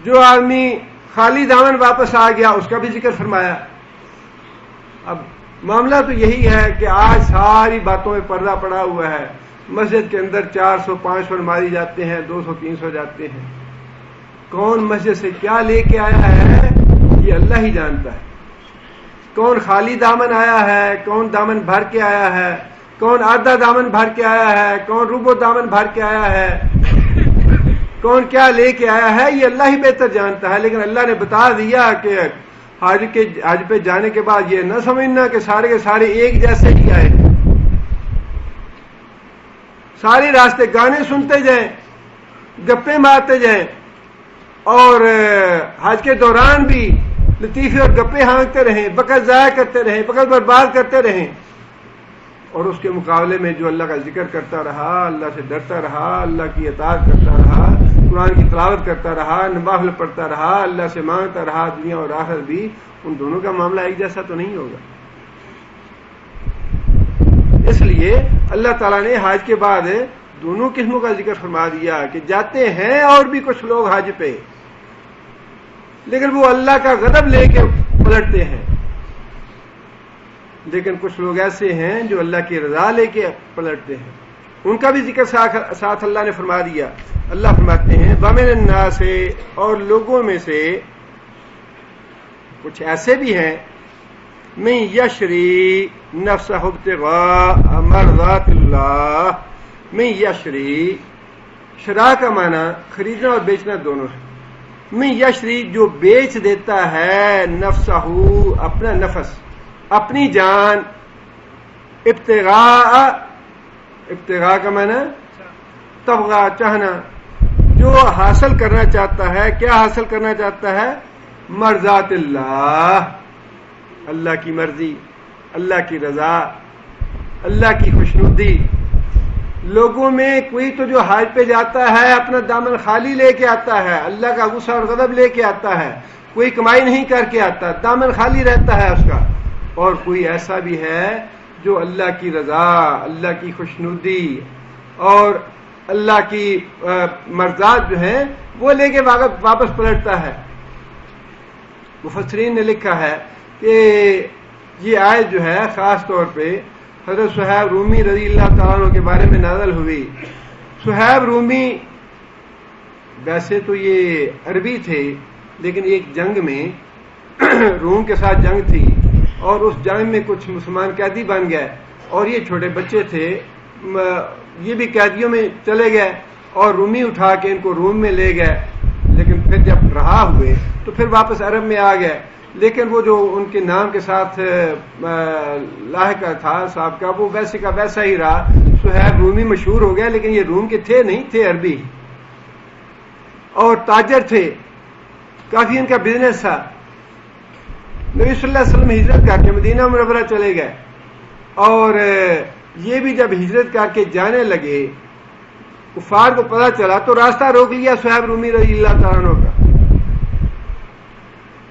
جو آدمی خالی دامن واپس آ گیا اس کا بھی ذکر فرمایا۔ اب معاملہ تو یہی ہے کہ آج ساری باتوں میں پردہ پڑا ہوا ہے، مسجد کے اندر 400 500 ماری جاتے ہیں، 200 300 جاتے ہیں، کون مسجد سے کیا لے کے آیا ہے یہ اللہ ہی جانتا ہے، کون خالی دامن آیا ہے، کون دامن بھر کے آیا ہے، کون آدھا دامن بھر کے آیا ہے، کون ربع دامن بھر کے آیا ہے، کون کیا لے کے آیا ہے، یہ اللہ ہی بہتر جانتا ہے۔ لیکن اللہ نے بتا دیا کہ حج پہ جانے کے بعد یہ نہ سمجھنا کہ سارے کے سارے ایک جیسے ہی آئے، سارے راستے گانے سنتے جائیں، گپے مارتے جائیں، اور حج کے دوران بھی لطیفے اور گپے ہانکتے رہیں، وقت ضائع کرتے رہیں، وقت برباد کرتے رہیں، اور اس کے مقابلے میں جو اللہ کا ذکر کرتا رہا، اللہ سے ڈرتا رہا، اللہ کی اطاعت کرتا رہا، قرآن کی تلاوت کرتا رہا، نوافل پڑھتا رہا، اللہ سے مانگتا رہا، دنیا اور آخرت بھی، ان دونوں کا معاملہ ایک جیسا تو نہیں ہوگا۔ اس لیے اللہ تعالیٰ نے حج کے بعد دونوں قسموں کا ذکر فرما دیا کہ جاتے ہیں اور بھی کچھ لوگ حج پہ، لیکن وہ اللہ کا غضب لے کے پلٹتے ہیں، لیکن کچھ لوگ ایسے ہیں جو اللہ کی رضا لے کے پلٹتے ہیں، ان کا بھی ذکر ساتھ اللہ نے فرما دیا۔ اللہ فرماتے ہیں وَمِنَ النَّاسِ، اور لوگوں میں سے کچھ ایسے بھی ہیں مَن یشری نفسہ ابتغاء مرضات اللہ، مَن یشری، شرا کا معنی خریدنا اور بیچنا دونوں ہے. میں یشری جو بیچ دیتا ہے نفسہ اپنا نفس اپنی جان ابتغاء کا معنی تبغا چاہنا جو حاصل کرنا چاہتا ہے. کیا حاصل کرنا چاہتا ہے؟ مرضات اللہ اللہ کی مرضی اللہ کی رضا اللہ کی خوشنودی. لوگوں میں کوئی تو جو حج پہ جاتا ہے اپنا دامن خالی لے کے آتا ہے اللہ کا غصہ اور غضب لے کے آتا ہے. کوئی کمائی نہیں کر کے آتا دامن خالی رہتا ہے اس کا. اور کوئی ایسا بھی ہے جو اللہ کی رضا اللہ کی خوشنودی اور اللہ کی مرضات جو ہیں وہ لے کے واپس پلٹتا ہے. مفسرین نے لکھا ہے کہ یہ آیت جو ہے خاص طور پہ حضرت صہیب رومی رضی اللہ تعالیٰ عنہ کے بارے میں نازل ہوئی. صہیب رومی ویسے تو یہ عربی تھے لیکن ایک جنگ میں روم کے ساتھ جنگ تھی اور اس جنگ میں کچھ مسلمان قیدی بن گئے اور یہ چھوٹے بچے تھے یہ بھی قیدیوں میں چلے گئے اور رومی اٹھا کے ان کو روم میں لے گئے. لیکن پھر جب رہا ہوئے تو پھر واپس عرب میں آ گئے. لیکن وہ جو ان کے نام کے ساتھ لاحقہ تھا صاحب کا وہ ویسے کا ویسا ہی رہا. صہیب رومی مشہور ہو گیا لیکن یہ روم کے تھے نہیں تھے عربی اور تاجر تھے کافی ان کا بزنس تھا. نبی صلی اللہ علیہ وسلم ہجرت کر کے مدینہ منورہ چلے گئے اور یہ بھی جب ہجرت کر کے جانے لگے کفار کو پتہ چلا تو راستہ روک لیا صہیب رومی رضی اللہ تعالیٰ عنہ کا.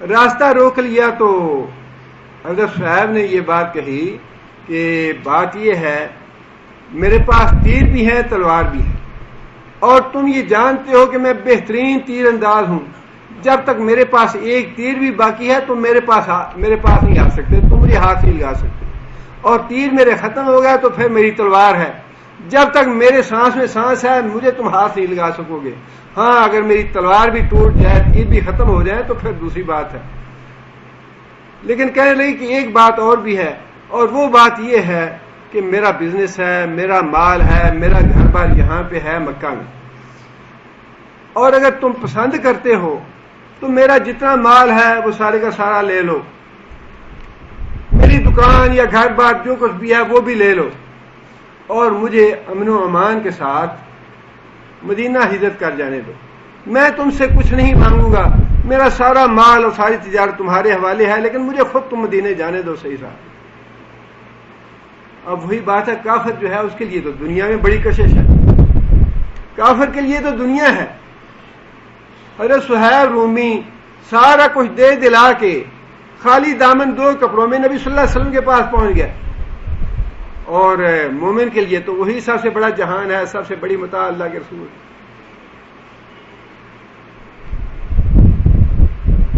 راستہ روک لیا تو حضرت صہیب نے یہ بات کہی کہ بات یہ ہے میرے پاس تیر بھی ہے تلوار بھی ہے اور تم یہ جانتے ہو کہ میں بہترین تیر انداز ہوں. جب تک میرے پاس ایک تیر بھی باقی ہے تم میرے پاس نہیں آ سکتے تم مجھے ہاتھ نہیں لگا سکتے اور تیر میرے ختم ہو گیا تو پھر میری تلوار ہے. جب تک میرے سانس میں سانس ہے مجھے تم ہاتھ نہیں لگا سکو گے. ہاں اگر میری تلوار بھی ٹوٹ جائے تیر بھی ختم ہو جائے تو پھر دوسری بات ہے. لیکن کہنے لگی کہ ایک بات اور بھی ہے اور وہ بات یہ ہے کہ میرا بزنس ہے میرا مال ہے میرا گھر بار یہاں پہ ہے مکہ میں اور اگر تم پسند کرتے ہو تو میرا جتنا مال ہے وہ سارے کا سارا لے لو. میری دکان یا گھر بار جو کچھ بھی ہے وہ بھی لے لو اور مجھے امن و امان کے ساتھ مدینہ ہجرت کر جانے دو. میں تم سے کچھ نہیں مانگوں گا میرا سارا مال اور ساری تجارت تمہارے حوالے ہے لیکن مجھے خود تم مدینے جانے دو. صحیح صاحب اب وہی بات ہے کافر جو ہے اس کے لیے تو دنیا میں بڑی کشش ہے. کافر کے لیے تو دنیا ہے. حضرت صہیب رومی سارا کچھ دے دلا کے خالی دامن دو کپڑوں میں نبی صلی اللہ علیہ وسلم کے پاس پہنچ گیا اور مومن کے لیے تو وہی سب سے بڑا جہان ہے سب سے بڑی متاع اللہ کے رسول.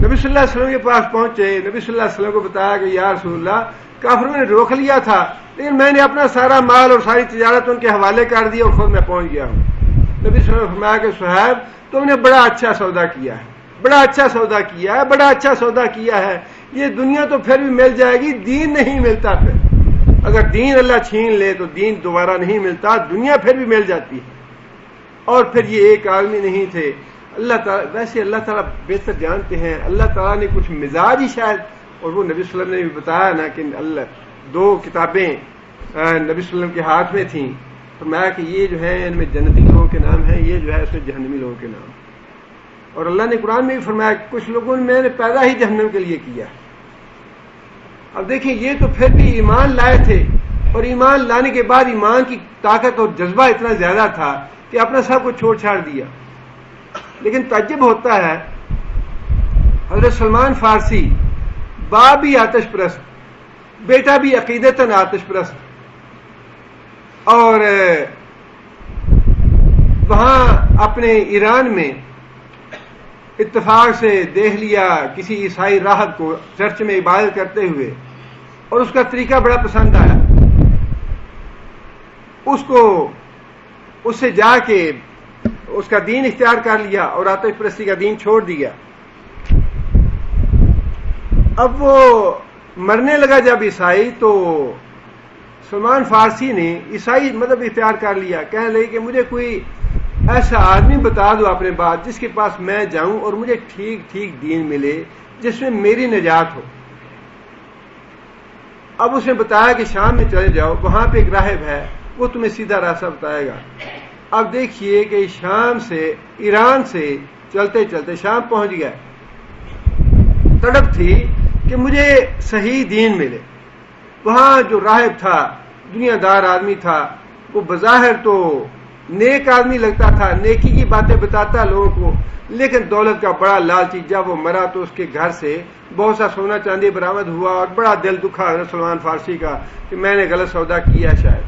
نبی صلی اللہ علیہ وسلم کے پاس پہنچے نبی صلی اللہ علیہ وسلم کو بتایا کہ یا رسول اللہ کافروں نے روک لیا تھا لیکن میں نے اپنا سارا مال اور ساری تجارت ان کے حوالے کر دی اور خود میں پہنچ گیا ہوں. نبی صلی اللہ علیہ وسلم نے فرمایا کہ صہیب تم نے بڑا اچھا سودا کیا ہے بڑا اچھا سودا کیا ہے بڑا اچھا سودا کیا ہے. یہ دنیا تو پھر بھی مل جائے گی دین نہیں ملتا. پھر اگر دین اللہ چھین لے تو دین دوبارہ نہیں ملتا. دنیا پھر بھی مل جاتی ہے. اور پھر یہ ایک آدمی نہیں تھے اللہ تعالیٰ ویسے اللہ تعالیٰ بہتر جانتے ہیں. اللہ تعالیٰ نے کچھ مزاج ہی شاید اور وہ نبی صلی اللہ علیہ وسلم نے بھی بتایا نا کہ اللہ 2 کتابیں نبی صلی اللہ علیہ وسلم کے ہاتھ میں تھیں. فرمایا کہ یہ جو ہے ان میں جنتی لوگوں کے نام ہیں یہ جو ہے اس میں جہنمی لوگوں کے نام. اور اللہ نے قرآن میں بھی فرمایا کہ کچھ لوگوں نے میں نے پیدا ہی جہنم کے لیے کیا. اب دیکھیں یہ تو پھر بھی ایمان لائے تھے اور ایمان لانے کے بعد ایمان کی طاقت اور جذبہ اتنا زیادہ تھا کہ اپنا سب کچھ چھوڑ چھاڑ دیا. لیکن تعجب ہوتا ہے حضرت سلمان فارسی باپ بھی آتش پرست بیٹا بھی عقیدتاً آتش پرست اور وہاں اپنے ایران میں اتفاق سے دیکھ لیا کسی عیسائی راہب کو چرچ میں عبادت کرتے ہوئے اور اس کا طریقہ بڑا پسند آیا. اس سے جا کے اس کا دین اختیار کر لیا اور آتش پرستی کا دین چھوڑ دیا. اب وہ مرنے لگا جب عیسائی تو سلمان فارسی نے عیسائی مذہب اختیار کر لیا. کہنے لگے کہ مجھے کوئی ایسا آدمی بتا دو اپنے بعد جس کے پاس میں جاؤں اور مجھے ٹھیک ٹھیک دین ملے جس میں میری نجات ہو. اب اس نے بتایا کہ شام میں چلے جاؤ, وہاں پہ ایک راہب ہے, وہ تمہیں سیدھا راستہ بتائے گا. اب دیکھیے کہ شام سے, ایران سے چلتے چلتے شام پہنچ گیا. تڑپ تھی کہ مجھے صحیح دین ملے. وہاں جو راہب تھا دنیا دار آدمی تھا, وہ بظاہر تو نیک آدمی لگتا تھا, نیکی کی باتیں بتاتا لوگوں کو, لیکن دولت کا بڑا لالچی. جب وہ مرا تو اس کے گھر سے بہت سا سونا چاندی برآمد ہوا اور بڑا دل دکھا حضرت سلمان فارسی کا کہ میں نے غلط سودا کیا شاید.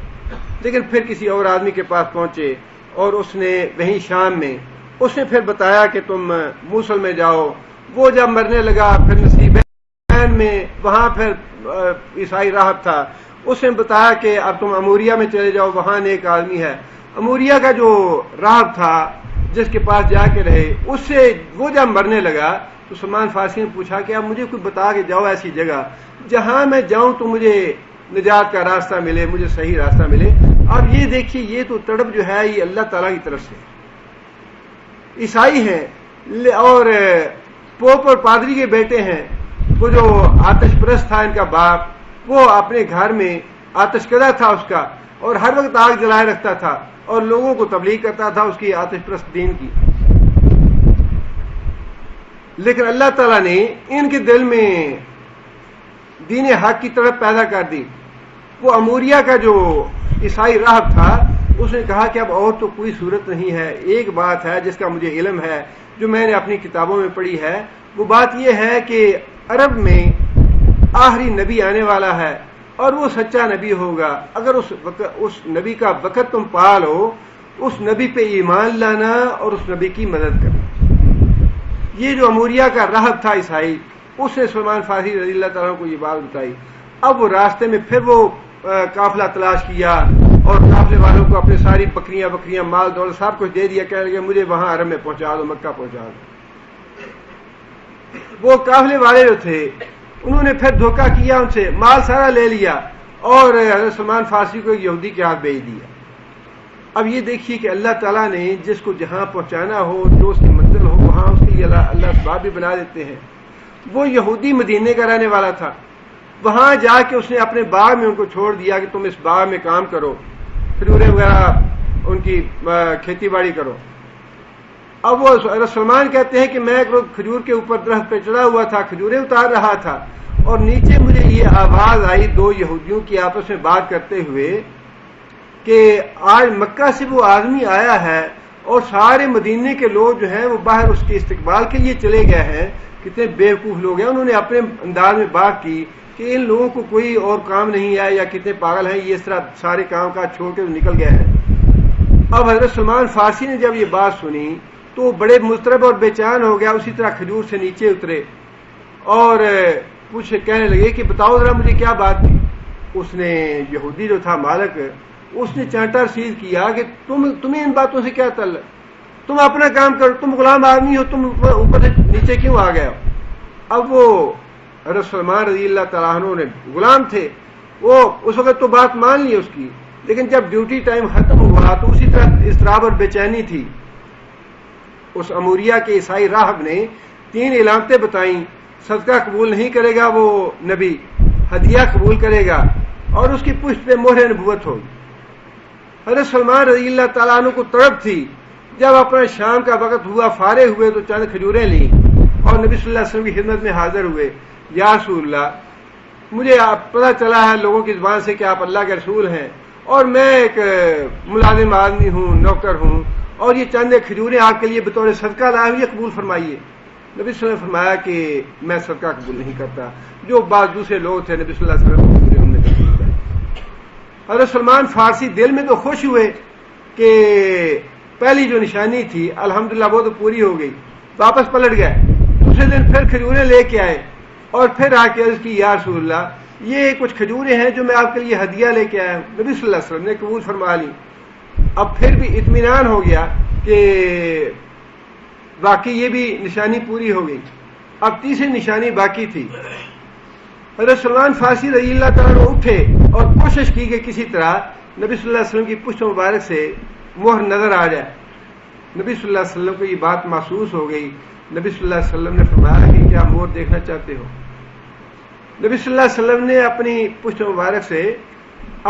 لیکن پھر کسی اور آدمی کے پاس پہنچے اور اس نے وہیں شام میں اس نے پھر بتایا کہ تم موصل میں جاؤ. وہ جب مرنے لگا پھر نصیبین میں وہاں پھر عیسائی راہب تھا, اس نے بتایا کہ اب تم اموریا میں چلے جاؤ, وہاں ایک آدمی ہے. اموریا کا جو راہب تھا جس کے پاس جا کے رہے, اس سے وہ جب مرنے لگا تو سلمان فارسی نے پوچھا کہ اب مجھے کوئی بتا کے جاؤ ایسی جگہ جہاں میں جاؤں تو مجھے نجات کا راستہ ملے, مجھے صحیح راستہ ملے. اب یہ دیکھیے یہ تو تڑپ جو ہے یہ اللہ تعالیٰ کی طرف سے. عیسائی ہیں اور پوپ اور پادری کے بیٹے ہیں. وہ جو آتش پرست تھا ان کا باپ, وہ اپنے گھر میں آتش کدا تھا اس کا, اور ہر وقت آگ جلائے رکھتا تھا اور لوگوں کو تبلیغ کرتا تھا اس کی آتش پرست دین کی. لیکن اللہ تعالیٰ نے ان کے دل میں دین حق کی طرف پیدا کر دی. وہ اموریا کا جو عیسائی راہب تھا اس نے کہا کہ اب اور تو کوئی صورت نہیں ہے, ایک بات ہے جس کا مجھے علم ہے جو میں نے اپنی کتابوں میں پڑھی ہے. وہ بات یہ ہے کہ عرب میں آخری نبی آنے والا ہے اور وہ سچا نبی ہوگا. اگر اس نبی کا وقت تم پا لو, اس نبی پہ ایمان لانا اور اس نبی کی مدد کرنا. یہ جو اموریا کا راہب تھا عیسائی, اس نے سلمان فارسی رضی اللہ تعالیٰ کو یہ بات بتائی. اب وہ راستے میں پھر وہ قافلہ تلاش کیا اور قافلے والوں کو اپنے ساری بکریاں مال دولت سب کچھ دے دیا, کہنے لگے مجھے وہاں عرب میں پہنچا دو, مکہ پہنچا دو. وہ قافلے والے جو تھے انہوں نے پھر دھوکہ کیا, ان سے مال سارا لے لیا اور حضرت سلمان فارسی کو ایک یہودی کے ہاتھ بھیج دیا. اب یہ دیکھیے کہ اللہ تعالیٰ نے جس کو جہاں پہنچانا ہو, جو اس کی منزل ہو, وہاں اس کے لیے اللہ اسباب بھی بنا دیتے ہیں. وہ یہودی مدینے کا رہنے والا تھا. وہاں جا کے اس نے اپنے باغ میں ان کو چھوڑ دیا کہ تم اس باغ میں کام کرو, کھجوریں وغیرہ ان کی کھیتی باڑی کرو. اب وہ سلمان کہتے ہیں کہ میں ایک روز کھجور کے اوپر درخت پہ چڑھا ہوا تھا, کھجوریں اتار رہا تھا, اور نیچے مجھے یہ آواز آئی دو یہودیوں کی آپس میں بات کرتے ہوئے کہ آج مکہ سے وہ آدمی آیا ہے اور سارے مدینے کے لوگ جو ہیں وہ باہر اس کے استقبال کے لیے چلے گئے ہیں. کتنے بیوقوف لوگ ہیں, انہوں نے اپنے انداز میں بات کی کہ ان لوگوں کو کوئی اور کام نہیں ہے یا کتنے پاگل ہیں, یہ اس طرح سارے کام کاج چھوڑ کے نکل گئے ہیں. اب حضرت سلمان فارسی نے جب یہ بات سنی تو بڑے مضطرب اور بے چین ہو گیا. اسی طرح کھجور سے نیچے اترے اور کہنے لگے کہ بتاؤ ذرا مجھے کیا بات تھی. اس نے یہودی جو تھا مالک, اس نے چانٹا رسید کیا کہ تمہیں ان باتوں سے کیا تعلق, تم اپنا کام کرو, تم غلام آدمی ہو, تم اوپر سے نیچے کیوں آ گئے ہو. اب وہ حضرت سلمان رضی اللہ تعالیٰ عنہ نے غلام تھے, وہ اس وقت تو بات مان لی اس کی, لیکن جب ڈیوٹی ٹائم ختم ہوا تو اسی طرح اضطراب اور بے چینی تھی. اس اموریا کے عیسائی راہب نے 3 علامتیں بتائیں. صدقہ قبول نہیں کرے گا وہ نبی, ہدیہ قبول کرے گا, اور اس کی پشت پہ مہر نبوت ہوگی. حضرت سلمان رضی اللہ تعالیٰ عنہ کو تڑپ تھی. جب اپنا شام کا وقت ہوا, فارغ ہوئے تو چند کھجوریں لیں اور نبی صلی اللہ علیہ وسلم کی خدمت میں حاضر ہوئے. یا رسول اللہ, مجھے پتہ چلا ہے لوگوں کی زبان سے کہ آپ اللہ کے رسول ہیں, اور میں ایک ملازم آدمی ہوں, نوکر ہوں, اور یہ چند کھجوریں آپ کے لیے بطور صدقہ لایا ہوں, یہ قبول فرمائیے. نبی صلی اللہ علیہ وسلم نے فرمایا کہ میں صدقہ قبول نہیں کرتا. جو بعض دوسرے لوگ تھے نبی صلی اللہ علیہ وسلم نے حضرت سلمان فارسی دل میں تو خوش ہوئے کہ پہلی جو نشانی تھی الحمدللہ وہ تو پوری ہو گئی. واپس پلٹ گئے. دوسرے دن پھر کھجوریں لے کے آئے اور پھر آ کے عرض کی یا رسول اللہ, یہ کچھ کھجوریں ہیں جو میں آپ کے لیے ہدیہ لے کے آیا ہوں. نبی صلی اللہ علیہ وسلم نے قبول فرما لی. اب پھر بھی اطمینان ہو گیا کہ باقی یہ بھی نشانی پوری ہو گئی. اب تیسری نشانی باقی تھی. حضرت سلمان فارسی رضی اللہ تعالیٰ اٹھے اور کوشش کی کہ کسی طرح نبی صلی اللہ علیہ وسلم کی پشت مبارک سے مہر نظر آ جائے. نبی صلی اللہ علیہ وسلم کو یہ بات محسوس ہو گئی. نبی صلی اللہ علیہ وسلم نے فرمایا کہ کیا مور دیکھنا چاہتے ہو؟ نبی صلی اللہ علیہ وسلم نے اپنی پشت مبارک سے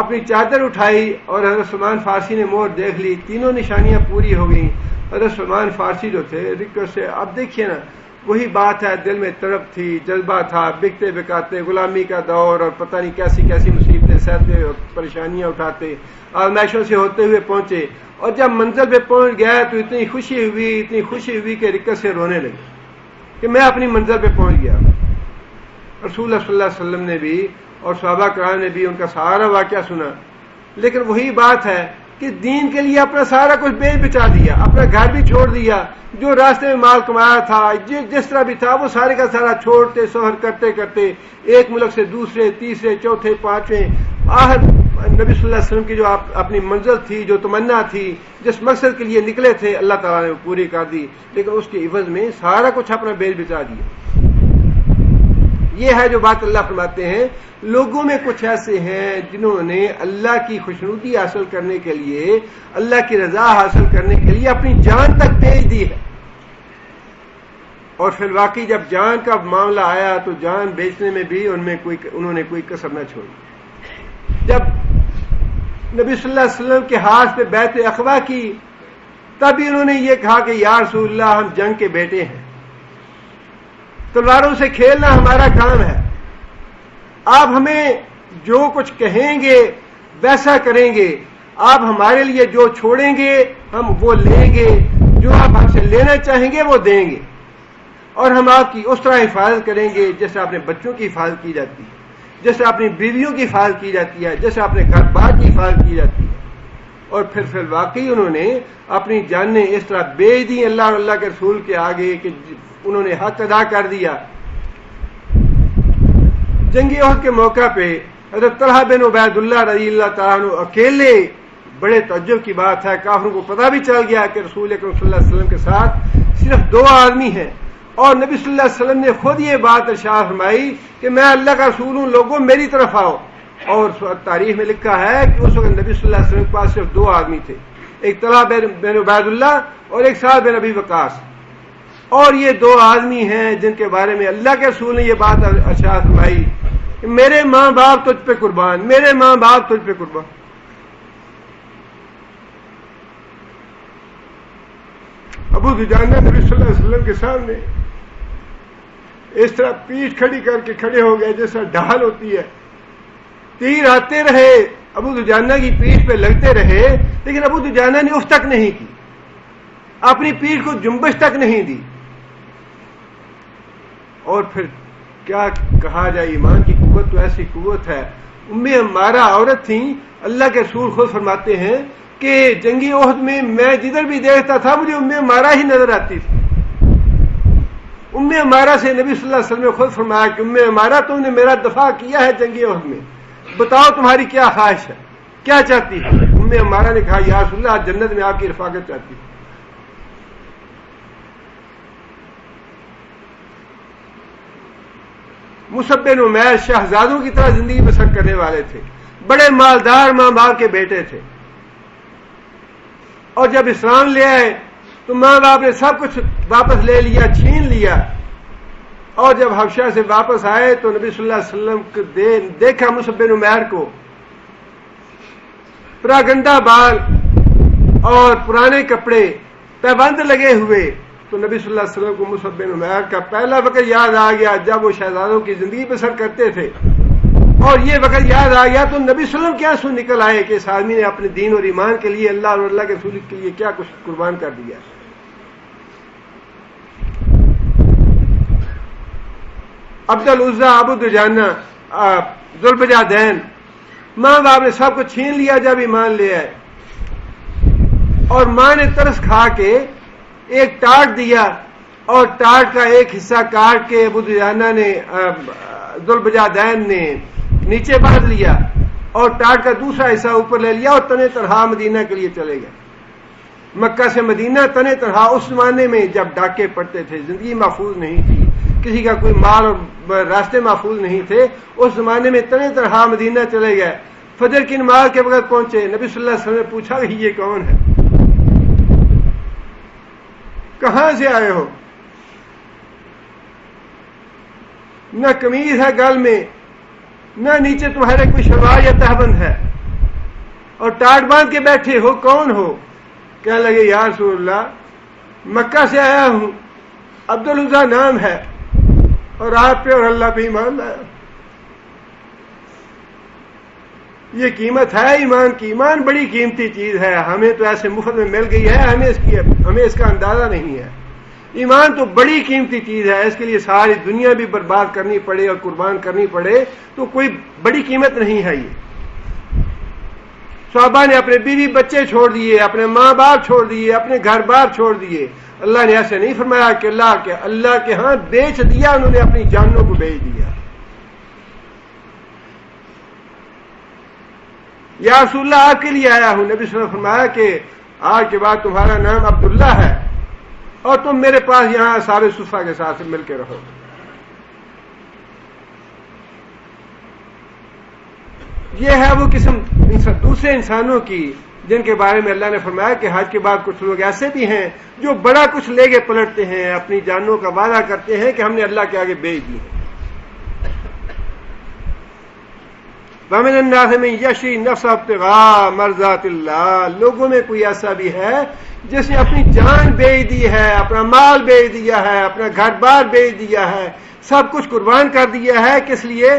اپنی چادر اٹھائی اور حضرت سلمان فارسی نے مور دیکھ لی. تینوں نشانیاں پوری ہو گئیں. حضرت سلمان فارسی جو تھے رکت سے، اب دیکھیے نا وہی بات ہے، دل میں تڑپ تھی، جذبہ تھا، بکتے بکاتے غلامی کا دور اور پتہ نہیں کیسی کیسی مصیبتیں سہتے اور پریشانیاں اٹھاتے آزمائشوں سے ہوتے ہوئے پہنچے، اور جب منزل پہ پہنچ گیا تو اتنی خوشی ہوئی کہ رکت سے رونے لگی کہ میں اپنی منزل پہ پہنچ گیا. رسول اللہ صلی اللہ علیہ وسلم نے بھی اور صحابہ کرام نے بھی ان کا سارا واقعہ سنا، لیکن وہی بات ہے کہ دین کے لیے اپنا سارا کچھ بیچ بچا دیا، اپنا گھر بھی چھوڑ دیا، جو راستے میں مال کمایا تھا جس طرح بھی تھا وہ سارے کا سارا چھوڑتے سفر کرتے کرتے ایک ملک سے دوسرے، تیسرے، چوتھے، پانچویں، آخر نبی صلی اللہ علیہ وسلم کی جو اپنی منزل تھی، جو تمنا تھی، جس مقصد کے لیے نکلے تھے، اللہ تعالیٰ نے پوری کر دی، لیکن اس کے عوض میں سارا کچھ اپنا بیچ بچا دیا. یہ ہے جو بات اللہ فرماتے ہیں. لوگوں میں کچھ ایسے ہیں جنہوں نے اللہ کی خوشنودی حاصل کرنے کے لیے، اللہ کی رضا حاصل کرنے کے لیے اپنی جان تک بیچ دی ہے، اور پھر واقعی جب جان کا معاملہ آیا تو جان بیچنے میں بھی انہوں نے کوئی کسر نہ چھوڑی. جب نبی صلی اللہ علیہ وسلم کے ہاتھ پہ بیعت عقبہ کی تب انہوں نے یہ کہا کہ یا رسول اللہ ہم جنگ کے بیٹے ہیں، تلواروں سے کھیلنا ہمارا کام ہے، آپ ہمیں جو کچھ کہیں گے ویسا کریں گے، آپ ہمارے لیے جو چھوڑیں گے ہم وہ لیں گے، جو آپ ہم سے لینا چاہیں گے وہ دیں گے، اور ہم آپ کی اس طرح حفاظت کریں گے جیسے اپنے بچوں کی حفاظت کی جاتی ہے، جیسے اپنی بیویوں کی حفاظت کی جاتی ہے، جیسے اپنے گھر بار کی حفاظت کی جاتی ہے. اور پھر واقعی انہوں نے اپنی جانیں اس طرح بیچ دی اللہ اور اللہ کے رسول کے آگے کہ انہوں نے حق ادا کر دیا. جنگ احد کے موقع پہ حضرت طلحہ بن عبید اللہ رضی اللہ تعالیٰ عنہ اکیلے، بڑے تعجب کی بات ہے، کافروں کو پتہ بھی چل گیا کہ رسول اکرم صلی اللہ علیہ وسلم کے ساتھ صرف 2 آدمی ہیں، اور نبی صلی اللہ علیہ وسلم نے خود یہ بات ارشاد فرمائی کہ میں اللہ کا رسول ہوں، لوگوں میری طرف آؤ. اور تاریخ میں لکھا ہے کہ اس وقت نبی صلی اللہ علیہ وسلم کے پاس صرف 2 آدمی تھے، ایک طلحہ بن عبید اللہ اور ایک سعد بن ابی وقاص، اور یہ 2 آدمی ہیں جن کے بارے میں اللہ کے رسول نے یہ بات ارشاد فرمائی کہ میرے ماں باپ تجھ پہ قربان، میرے ماں باپ تجھ پہ قربان. ابو دجانہ نبی صلی اللہ علیہ وسلم کے سامنے اس طرح پیٹھ کھڑی کر کے کھڑے ہو گئے جیسا ڈھال ہوتی ہے. تیر آتے رہے، ابو دجانہ کی پیٹھ پہ لگتے رہے، لیکن ابو دجانہ نے اف تک نہیں کی، اپنی پیٹھ کو جنبش تک نہیں دی. اور پھر کیا کہا جائے، ایمان کی قوت تو ایسی قوت ہے. ام عمارہ عورت تھیں، اللہ کے رسول خود فرماتے ہیں کہ جنگی احد میں جدھر بھی دیکھتا تھا مجھے ام عمارہ ہی نظر آتی تھی. ام عمارہ سے نبی صلی اللہ علیہ وسلم نے خود فرمایا کہ ام عمارہ تم نے میرا دفاع کیا ہے جنگی احد میں، بتاؤ تمہاری کیا خواہش ہے، کیا چاہتی ہے؟ ام عمارہ نے کہا یا رسول اللہ جنت میں آپ کی رفاقت چاہتی ہوں. مصعب بن عمیر شہزادوں کی طرح زندگی بسر کرنے والے تھے، بڑے مالدار ماں باپ کے بیٹے تھے، اور جب اسلام لے آئے تو ماں باپ نے سب کچھ واپس لے لیا، چھین لیا. اور جب حبشہ سے واپس آئے تو نبی صلی اللہ علیہ وسلم کو دیکھا مصعب بن عمیر کو، پراگندہ بال اور پرانے کپڑے، پیبند لگے ہوئے، تو نبی صلی اللہ علیہ وسلم کو مصعب بن عمیر کا پہلا وقت یاد آ گیا جب وہ شہزادوں کی زندگی بسر کرتے تھے، اور یہ وقت یاد آ گیا تو نبی صلی اللہ علیہ وسلم کے آنسو نکل آئے کہ اس آدمی نے اپنے دین اور ایمان کے لیے اللہ اور اللہ کے رسول کے لیے کیا کچھ قربان کر دیا. عبد العزیٰ، ابو دجانہ، ذوالبجادین، ماں باپ نے سب کچھ چھین لیا جب ایمان لے آئے، اور ماں نے ترس کھا کے ایک ٹاٹ دیا، اور ٹاٹ کا ایک حصہ کاٹ کے ابو دجانہ نے، ذوالبجادین نے نیچے باندھ لیا، اور ٹاٹ کا دوسرا حصہ اوپر لے لیا، اور تنے تنہا مدینہ کے لیے چلے گئے. مکہ سے مدینہ تنے تنہا، اس زمانے میں جب ڈاکے پڑتے تھے، زندگی محفوظ نہیں تھی، کسی کا کوئی مال اور راستے محفوظ نہیں تھے، اس زمانے میں تنے تنہا مدینہ چلے گئے. فجر کی نماز کے وقت پہنچے، نبی صلی اللہ علیہ وسلم نے پوچھا کہ یہ کون ہے؟ کہاں سے آئے ہو؟ نہ قمیض ہے گل میں، نہ نیچے تمہارے کوئی شلوار یا تہبند ہے، اور ٹاٹ باندھ کے بیٹھے ہو، کون ہو؟ کہنے لگے یا رسول اللہ مکہ سے آیا ہوں، عبد العزیٰ نام ہے، اور آپ پہ اور اللہ پہ ایمان لایا۔ یہ قیمت ہے ایمان کی، ایمان بڑی قیمتی چیز ہے، ہمیں تو ایسے مفت میں مل گئی ہے، ہمیں اس کا اندازہ نہیں ہے۔ ایمان تو بڑی قیمتی چیز ہے، اس کے لیے ساری دنیا بھی برباد کرنی پڑے اور قربان کرنی پڑے تو کوئی بڑی قیمت نہیں ہے۔ یہ صحابہ نے اپنے بیوی بچے چھوڑ دیے، اپنے ماں باپ چھوڑ دیے، اپنے گھر بار چھوڑ دیے۔ اللہ نے ایسے نہیں فرمایا کہ اللہ کے ہاں بیچ دیا، انہوں نے اپنی جانوں کو بیچ دیا۔ یا رسول اللہ آپ کے لیے آیا ہوں، نبی صلی اللہ علیہ وسلم فرمایا کہ آج کے بعد تمہارا نام عبداللہ ہے، اور تم میرے پاس یہاں اصحاب صفہ کے ساتھ مل کے رہو۔ یہ ہے وہ قسم دوسرے انسانوں کی جن کے بارے میں اللہ نے فرمایا کہ حج کے بعد کچھ لوگ ایسے بھی ہیں جو بڑا کچھ لے کے پلٹتے ہیں، اپنی جانوں کا وعدہ کرتے ہیں کہ ہم نے اللہ کے آگے بیچ دی۔ وَمِنَ النَّاسِ مَن يَشْرِي نَفْسَهُ ابْتِغَاءَ مَرْضَاتِ اللَّهِ، لوگوں میں کوئی ایسا بھی ہے جس نے اپنی جان بیچ دی ہے، اپنا مال بیچ دیا ہے، اپنا گھر بار بیچ دیا ہے، سب کچھ قربان کر دیا ہے، کس لیے؟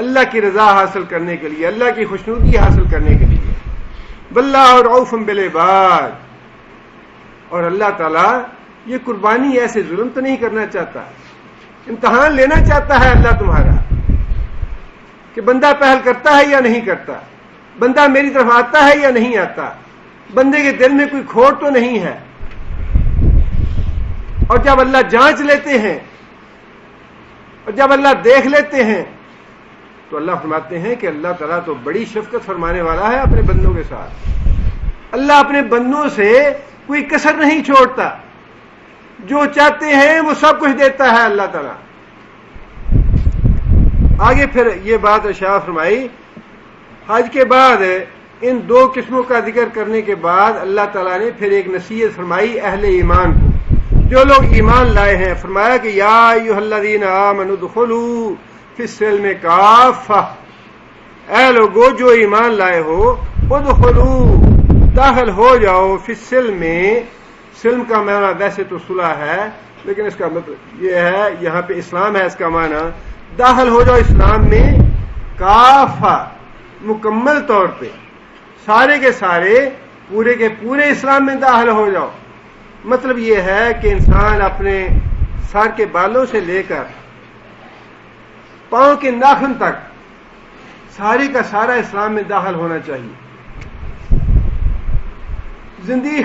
اللہ کی رضا حاصل کرنے کے لیے، اللہ کی خوشنودی حاصل کرنے کے لیے۔ وَاللَّهُ رَءُوفٌ بِالْعِبَادِ، اور اللہ تعالیٰ یہ قربانی ایسے ظلم تو نہیں کرنا چاہتا، امتحان لینا چاہتا ہے اللہ تمہارا کہ بندہ پہل کرتا ہے یا نہیں کرتا، بندہ میری طرف آتا ہے یا نہیں آتا، بندے کے دل میں کوئی کھوٹ تو نہیں ہے۔ اور جب اللہ جانچ لیتے ہیں اور جب اللہ دیکھ لیتے ہیں تو اللہ فرماتے ہیں کہ اللہ تعالیٰ تو بڑی شفقت فرمانے والا ہے اپنے بندوں کے ساتھ۔ اللہ اپنے بندوں سے کوئی کسر نہیں چھوڑتا، جو چاہتے ہیں وہ سب کچھ دیتا ہے اللہ تعالیٰ۔ آگے پھر یہ بات ارشاد فرمائی، حج کے بعد ان دو قسموں کا ذکر کرنے کے بعد اللہ تعالیٰ نے پھر ایک نصیحت فرمائی اہل ایمان کو، جو لوگ ایمان لائے ہیں۔ فرمایا کہ یا ایھا الذین آمنوا ادخلوا فی السلم کافہ، اے لوگو جو ایمان لائے ہو، ادخلوا داخل ہو جاؤ، فی السلم، سلم کا معنی ویسے تو صلح ہے لیکن اس کا مطلب یہ ہے یہاں پہ اسلام ہے، اس کا معنی داخل ہو جاؤ اسلام میں، کافہ مکمل طور پہ، سارے کے سارے پورے کے پورے اسلام میں داخل ہو جاؤ۔ مطلب یہ ہے کہ انسان اپنے سر کے بالوں سے لے کر پاؤں کے ناخن تک سارے کا سارا اسلام میں داخل ہونا چاہیے۔ زندگی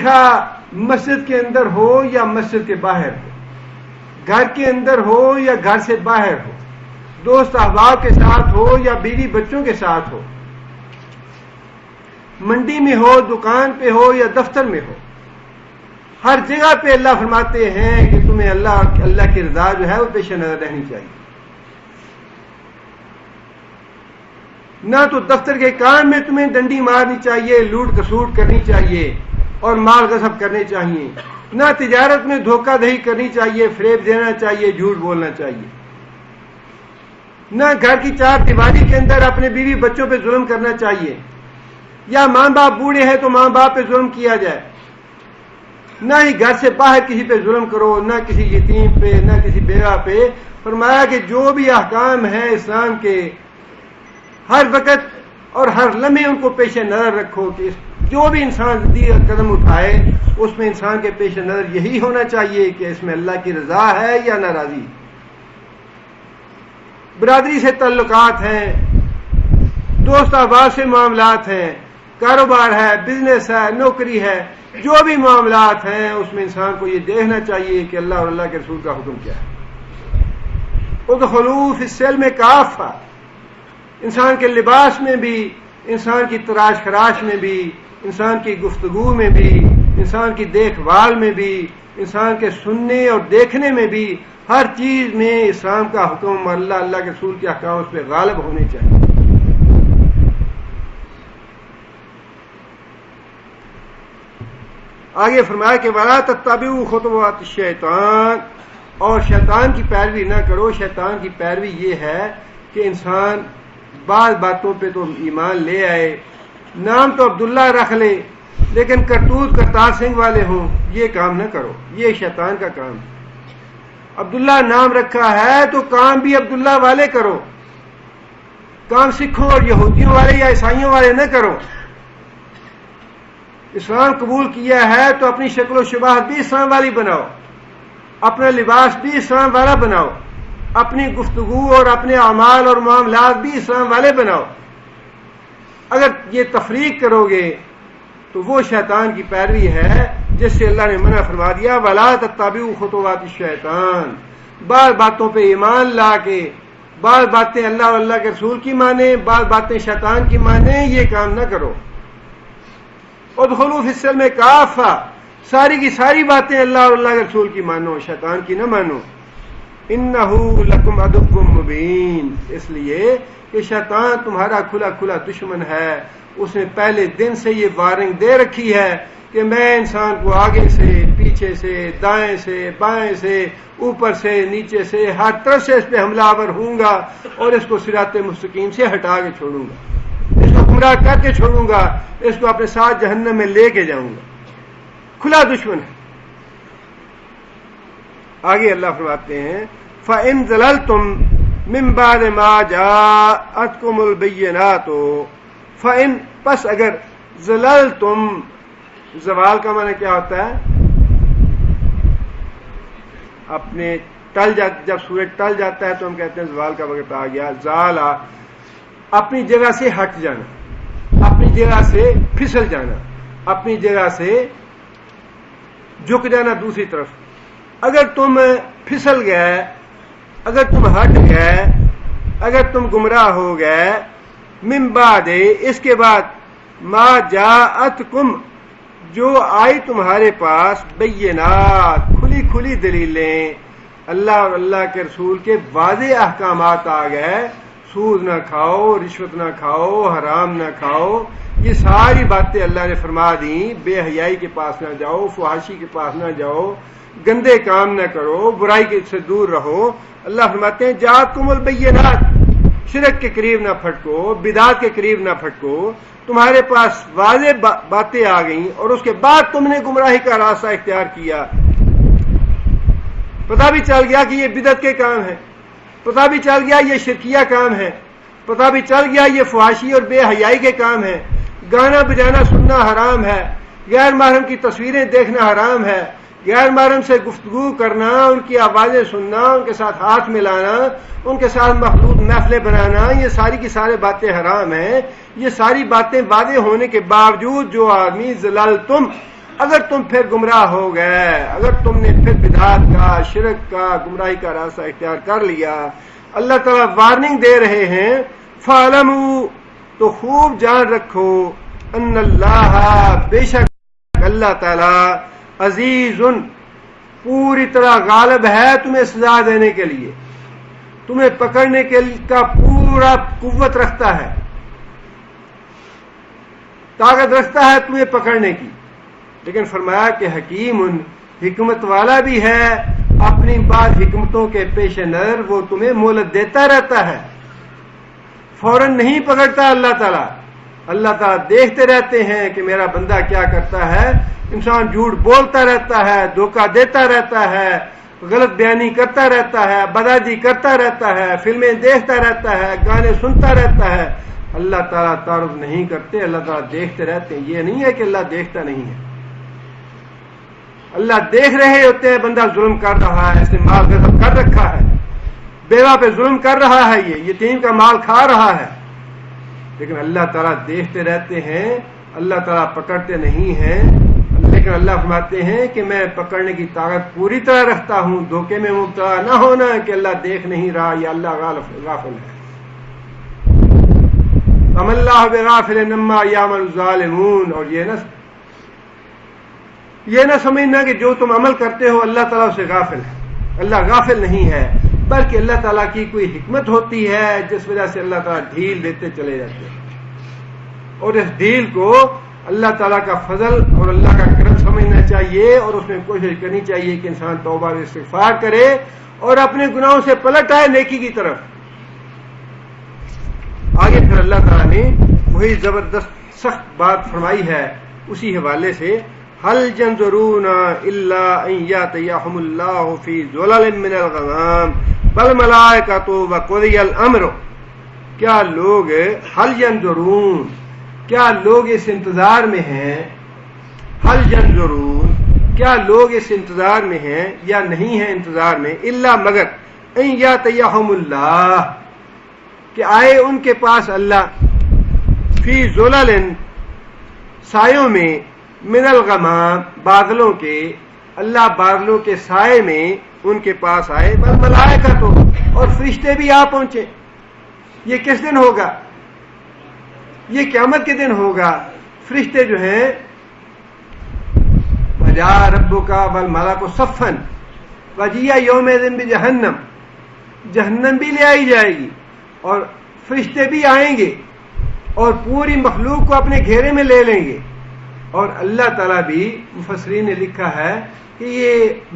مسجد کے اندر ہو یا مسجد کے باہر ہو، گھر کے اندر ہو یا گھر سے باہر ہو، دوست احباب کے ساتھ ہو یا بیوی بچوں کے ساتھ ہو، منڈی میں ہو، دکان پہ ہو یا دفتر میں ہو، ہر جگہ پہ اللہ فرماتے ہیں کہ تمہیں اللہ کی رضا جو ہے وہ پیش نظر رہنی چاہیے۔ نہ تو دفتر کے کام میں تمہیں ڈنڈی مارنی چاہیے، لوٹ کسوٹ کرنی چاہیے اور مال غصب کرنے چاہیے، نہ تجارت میں دھوکہ دہی کرنی چاہیے، فریب دینا چاہیے، جھوٹ بولنا چاہیے، نہ گھر کی چار دیواری کے اندر اپنے بیوی بچوں پہ ظلم کرنا چاہیے، یا ماں باپ بوڑھے ہیں تو ماں باپ پہ ظلم کیا جائے، نہ ہی گھر سے باہر کسی پہ ظلم کرو، نہ کسی یتیم پہ، نہ کسی بیوہ پہ۔ فرمایا کہ جو بھی احکام ہیں اسلام کے، ہر وقت اور ہر لمحے ان کو پیش نظر رکھو کہ جو بھی انسان زندگی کا قدم اٹھائے اس میں انسان کے پیش نظر یہی ہونا چاہیے کہ اس میں اللہ کی رضا ہے یا ناراضی۔ برادری سے تعلقات ہیں، دوست احباب سے معاملات ہیں، کاروبار ہے، بزنس ہے، نوکری ہے، جو بھی معاملات ہیں اس میں انسان کو یہ دیکھنا چاہیے کہ اللہ اور اللہ کے رسول کا حکم کیا ہے۔ ادخلوا فی السلم کافہ، انسان کے لباس میں بھی، انسان کی تراش خراش میں بھی، انسان کی گفتگو میں بھی، انسان کی دیکھ بھال میں بھی، انسان کے سننے اور دیکھنے میں بھی، ہر چیز میں اسلام کا حکم اور اللہ کے رسول کے احکام اس پہ غالب ہونے چاہیے۔ آگے فرمایا کہ ولا تتبعوا خطوات الشیطان، اور شیطان کی پیروی نہ کرو. شیطان کی پیروی یہ ہے کہ انسان بعض باتوں پہ تو ایمان لے آئے، نام تو عبداللہ رکھ لے لیکن کرتوت کرتار سنگھ والے ہوں، یہ کام نہ کرو، یہ شیطان کا کام ہے. عبداللہ نام رکھا ہے تو کام بھی عبداللہ والے کرو، کام سکھوں اور یہودیوں والے یا عیسائیوں والے نہ کرو. اسلام قبول کیا ہے تو اپنی شکل و شباہت بھی اسلام والی بناؤ، اپنا لباس بھی اسلام والا بناؤ، اپنی گفتگو اور اپنے اعمال اور معاملات بھی اسلام والے بناؤ. اگر یہ تفریق کرو گے تو وہ شیطان کی پیروی ہے جس سے اللہ نے منع فرما دیا ولا تتبعوا خطوات الشیطان. بعض باتوں پہ ایمان لا کے بعض باتیں اللہ اور اللہ کے رسول کی مانیں، بعض باتیں شیطان کی مانیں، یہ کام نہ کرو. ادخلوا فی السلم کافہ، ساری کی ساری باتیں اللہ اور اللہ کے رسول کی مانو، شیطان کی نہ مانو. انہ لکم عدو مبین، اس لیے کہ شیطان تمہارا کھلا کھلا دشمن ہے. اس نے پہلے دن سے یہ وارننگ دے رکھی ہے کہ میں انسان کو آگے سے، پیچھے سے، دائیں سے، بائیں سے، اوپر سے، نیچے سے، ہر طرف سے اس پہ حملہ آور ہوں گا اور اس کو صراط مستقیم سے ہٹا کے چھوڑوں گا، اس کو گمراہ کر کے چھوڑوں گا، اس کو اپنے ساتھ جہنم میں لے کے جاؤں گا. کھلا دشمن ہے. آگے اللہ فرماتے ہیں فَإِن ضَلَلْتُمْ مِن بَعْدِ مَا جَاءَتْكُمُ الْبَيِّنَاتُ، فَإِن، پس اگر، ضللتم، زوال کا معنی کیا ہوتا ہے؟ اپنے ٹل جب سورج ٹل جاتا ہے تو ہم کہتے ہیں زوال کا وقت آ گیا. زالا، اپنی جگہ سے ہٹ جانا، اپنی جگہ سے پھسل جانا، اپنی جگہ سے جھک جانا دوسری طرف. اگر تم پھسل گئے، اگر تم ہٹ گئے، اگر تم گمراہ ہو گئے، من بعد، اس کے بعد، ما جاءتکم، جو آئی تمہارے پاس، بینات، کھلی کھلی دلیلیں، اللہ اور اللہ کے رسول کے واضح احکامات آ گئے. سود نہ کھاؤ، رشوت نہ کھاؤ، حرام نہ کھاؤ، یہ ساری باتیں اللہ نے فرما دیں. بے حیائی کے پاس نہ جاؤ، فحاشی کے پاس نہ جاؤ، گندے کام نہ کرو، برائی سے دور رہو. اللہ فرماتے ہیں جاءتکم البینات، شرک کے قریب نہ پھٹکو، بدعات کے قریب نہ پھٹکو. تمہارے پاس واضح باتیں آ گئیں اور اس کے بعد تم نے گمراہی کا راستہ اختیار کیا. پتہ بھی چل گیا کہ یہ بدعت کے کام ہے، پتہ بھی چل گیا یہ شرکیہ کام ہے، پتہ بھی چل گیا یہ فحاشی اور بے حیائی کے کام ہے. گانا بجانا سننا حرام ہے، غیر محرم کی تصویریں دیکھنا حرام ہے، غیر محرم سے گفتگو کرنا، ان کی آوازیں سننا، ان کے ساتھ ہاتھ ملانا، ان کے ساتھ مخلوط محفلیں بنانا، یہ ساری کی ساری باتیں حرام ہیں. یہ ساری باتیں واضح ہونے کے باوجود جو آدمی ضللتم، اگر تم پھر گمراہ ہو گئے، اگر تم نے پھر بدعات کا، شرک کا، گمراہی کا راستہ اختیار کر لیا، اللہ تعالیٰ وارننگ دے رہے ہیں فَاعْلَمُوا، تو خوب جان رکھو، ان اللہ، بے شک اللہ تعالیٰ، عزیز، پوری طرح غالب ہے تمہیں سزا دینے کے لیے، تمہیں پکڑنے کا پورا قوت رکھتا ہے، طاقت رکھتا ہے تمہیں پکڑنے کی. لیکن فرمایا کہ حکیم، حکمت والا بھی ہے. اپنی بعض حکمتوں کے پیش نظر وہ تمہیں مہلت دیتا رہتا ہے، فوراً نہیں پکڑتا اللہ تعالیٰ. اللہ تعالیٰ دیکھتے رہتے ہیں کہ میرا بندہ کیا کرتا ہے. انسان جھوٹ بولتا رہتا ہے، دھوکہ دیتا رہتا ہے، غلط بیانی کرتا رہتا ہے، بدعتی کرتا رہتا ہے، فلمیں دیکھتا رہتا ہے، گانے سنتا رہتا ہے. اللہ تعالیٰ تعارف نہیں کرتے، اللہ تعالیٰ دیکھتے رہتے ہیں. یہ نہیں ہے کہ اللہ دیکھتا نہیں ہے، اللہ دیکھ رہے ہوتے ہیں. بندہ ظلم کر رہا ہے، اس نے مال غصب کر رکھا ہے، بیوہ پہ ظلم کر رہا ہے، یہ یتیم کا مال کھا رہا ہے، لیکن اللہ تعالیٰ دیکھتے رہتے ہیں. اللہ تعالیٰ پکڑتے نہیں ہیں، لیکن اللہ فرماتے ہیں کہ میں پکڑنے کی طاقت پوری طرح رکھتا ہوں. دھوکے میں مبتلا نہ ہونا کہ اللہ دیکھ نہیں رہا یا اللہ غافل ہے. ام اللہ بغافل عما یعمل الظالمون، اور یہ نہ سمجھنا کہ جو تم عمل کرتے ہو اللہ تعالیٰ سے غافل ہے. اللہ غافل نہیں ہے، بلکہ اللہ تعالیٰ کی کوئی حکمت ہوتی ہے جس وجہ سے اللہ تعالیٰ ڈھیل دیتے چلے جاتے ہیں، اور اس ڈھیل کو اللہ تعالیٰ کا فضل اور اللہ کا کرم سمجھ سمجھنا چاہیے اور اس میں کوشش کرنی چاہیے کہ انسان توبہ و استغفار کرے اور اپنے گناہوں سے پلٹ آئے نیکی کی طرف. آگے پھر اللہ تعالیٰ نے وہی زبردست سخت بات فرمائی ہے اسی حوالے سے، هل ينظرون الا ان ياتيهم الله في ظلل من الغمام بل ملائكة وقضي الامر. کیا لوگ هل ينظرون، کیا لوگ اس انتظار میں ہیں، هل ينظرون کیا لوگ اس انتظار میں ہیں یا نہیں ہیں انتظار میں، الا مگر ان ياتيهم الله کہ آئے ان کے پاس اللہ، فی ظلل سایوں میں، من الغمام بادلوں کے، اللہ بادلوں کے سائے میں ان کے پاس آئے، بل ملائکہ تو اور فرشتے بھی آ پہنچے. یہ کس دن ہوگا؟ یہ قیامت کے دن ہوگا. فرشتے جو ہیں وجاء ربک والملک صفا وجیء یومئذ بجہنم، جہنم بھی لے آئی جائے گی اور فرشتے بھی آئیں گے اور پوری مخلوق کو اپنے گھیرے میں لے لیں گے. اور اللہ تعالیٰ بھی، مفسرین نے لکھا ہے کہ یہ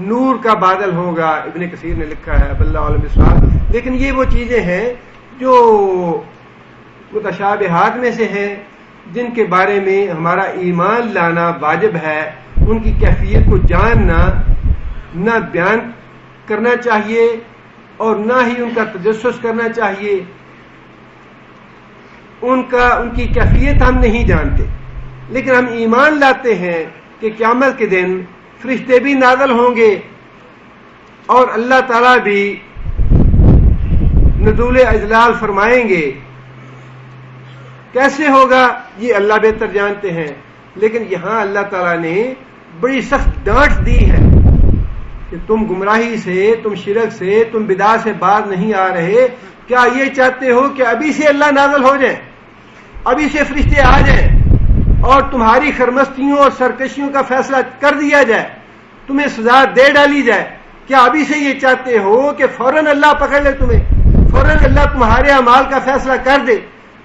نور کا بادل ہوگا، ابن کثیر نے لکھا ہے واللہ عالم بالصواب. لیکن یہ وہ چیزیں ہیں جو متشابہات میں سے ہیں جن کے بارے میں ہمارا ایمان لانا واجب ہے. ان کی کیفیت کو جاننا، نہ بیان کرنا چاہیے اور نہ ہی ان کا تجسس کرنا چاہیے. ان کی کیفیت ہم نہیں جانتے، لیکن ہم ایمان لاتے ہیں کہ قیامت کے دن فرشتے بھی نازل ہوں گے اور اللہ تعالیٰ بھی نزول اجلال فرمائیں گے. کیسے ہوگا یہ اللہ بہتر جانتے ہیں، لیکن یہاں اللہ تعالیٰ نے بڑی سخت ڈانٹ دی ہے کہ تم گمراہی سے، تم شرک سے، تم بدعت سے باز نہیں آ رہے. کیا یہ چاہتے ہو کہ ابھی سے اللہ نازل ہو جائے، ابھی سے فرشتے آ جائیں اور تمہاری خرمستیوں اور سرکشیوں کا فیصلہ کر دیا جائے، تمہیں سزا دے ڈالی جائے؟ کیا ابھی سے یہ چاہتے ہو کہ فوراً اللہ پکڑ لے تمہیں، فوراً اللہ تمہارے اعمال کا فیصلہ کر دے؟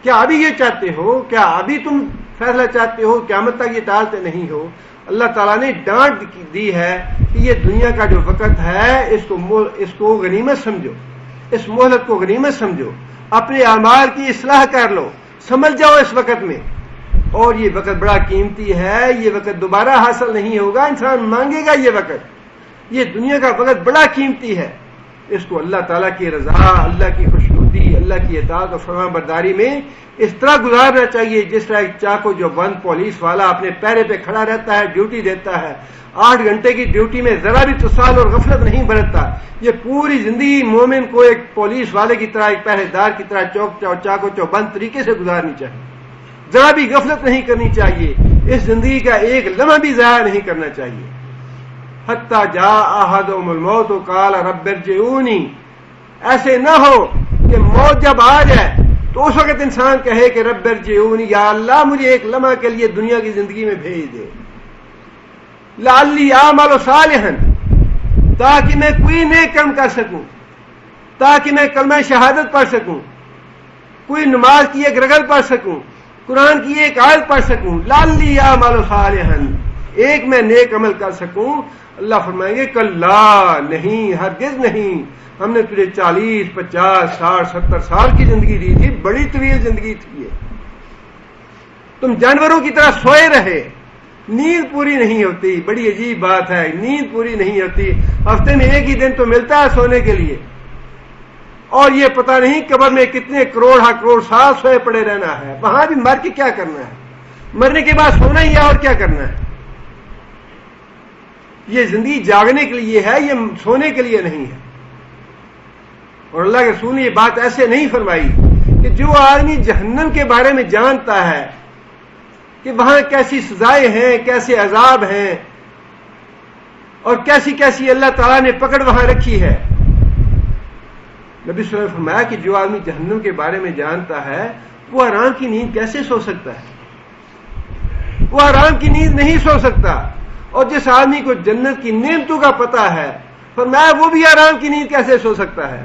کیا ابھی یہ چاہتے ہو؟ کیا ابھی تم فیصلہ چاہتے ہو؟ قیامت تک یہ ٹالتے نہیں ہو؟ اللہ تعالیٰ نے ڈانٹ دی ہے کہ یہ دنیا کا جو وقت ہے اس کو غنیمت سمجھو، اس مہلت کو غنیمت سمجھو، اپنے اعمال کی اصلاح کر لو، سمجھ جاؤ اس وقت میں. اور یہ وقت بڑا قیمتی ہے، یہ وقت دوبارہ حاصل نہیں ہوگا، انسان مانگے گا یہ وقت. یہ دنیا کا وقت بڑا قیمتی ہے، اس کو اللہ تعالیٰ کی رضا، اللہ کی خوشنودی، اللہ کی اطاعت اور فرمان برداری میں اس طرح گزارنا چاہیے جس طرح ایک چاقو جو بند پولیس والا اپنے پیرے پہ کھڑا رہتا ہے، ڈیوٹی دیتا ہے. 8 گھنٹے کی ڈیوٹی میں ذرا بھی تصال اور غفلت نہیں برتتا. یہ پوری زندگی مومن کو ایک پولیس والے کی طرح، ایک پہرے دار کی طرح چاقو چوبند طریقے سے گزارنی چاہیے. ذرا بھی غفلت نہیں کرنی چاہیے، اس زندگی کا ایک لمحہ بھی ضائع نہیں کرنا چاہیے. حتی جاء احدهم الموت قال رب ارجعونی، ایسے نہ ہو کہ موت جب آ جائے تو اس وقت انسان کہے کہ رب ارجعونی، یا اللہ مجھے ایک لمحہ کے لیے دنیا کی زندگی میں بھیج دے، لعلی اعمل صالحا، تاکہ میں کوئی نیک کام کر سکوں، تاکہ میں کلمہ شہادت پڑھ سکوں، کوئی نماز کی ایک رکعت پڑھ سکوں، قرآن کی ایک آیت پڑھ سکوں، لعلی اعمل صالحا، ایک میں نیک عمل کر سکوں. اللہ فرمائیں گے کلا، نہیں، ہرگز نہیں، ہم نے تجھے 40 50 60 70 سال کی زندگی دی تھی، بڑی طویل زندگی تھی یہ. تم جانوروں کی طرح سوئے رہے، نیند پوری نہیں ہوتی. بڑی عجیب بات ہے، نیند پوری نہیں ہوتی. ہفتے میں ایک ہی دن تو ملتا ہے سونے کے لیے، اور یہ پتہ نہیں قبر میں کتنے کروڑ کروڑ سال سوئے پڑے رہنا ہے. وہاں بھی مر کے کیا کرنا ہے؟ مرنے کے بعد سونا ہی ہے، اور کیا کرنا ہے؟ یہ زندگی جاگنے کے لیے ہے، یہ سونے کے لیے نہیں ہے. اور اللہ کے رسول نے یہ بات ایسے نہیں فرمائی کہ جو آدمی جہنم کے بارے میں جانتا ہے کہ وہاں کیسی سزائیں ہیں، کیسے عذاب ہیں، اور کیسی کیسی اللہ تعالیٰ نے پکڑ وہاں رکھی ہے. نبی صلی اللہ علیہ وسلم نے فرمایا کہ جو آدمی جہنم کے بارے میں جانتا ہے وہ آرام کی نیند کیسے سو سکتا ہے؟ وہ آرام کی نیند نہیں سو سکتا. اور جس آدمی کو جنت کی نعمتوں کا پتہ ہے، فرمایا وہ بھی آرام کی نیند کیسے سو سکتا ہے؟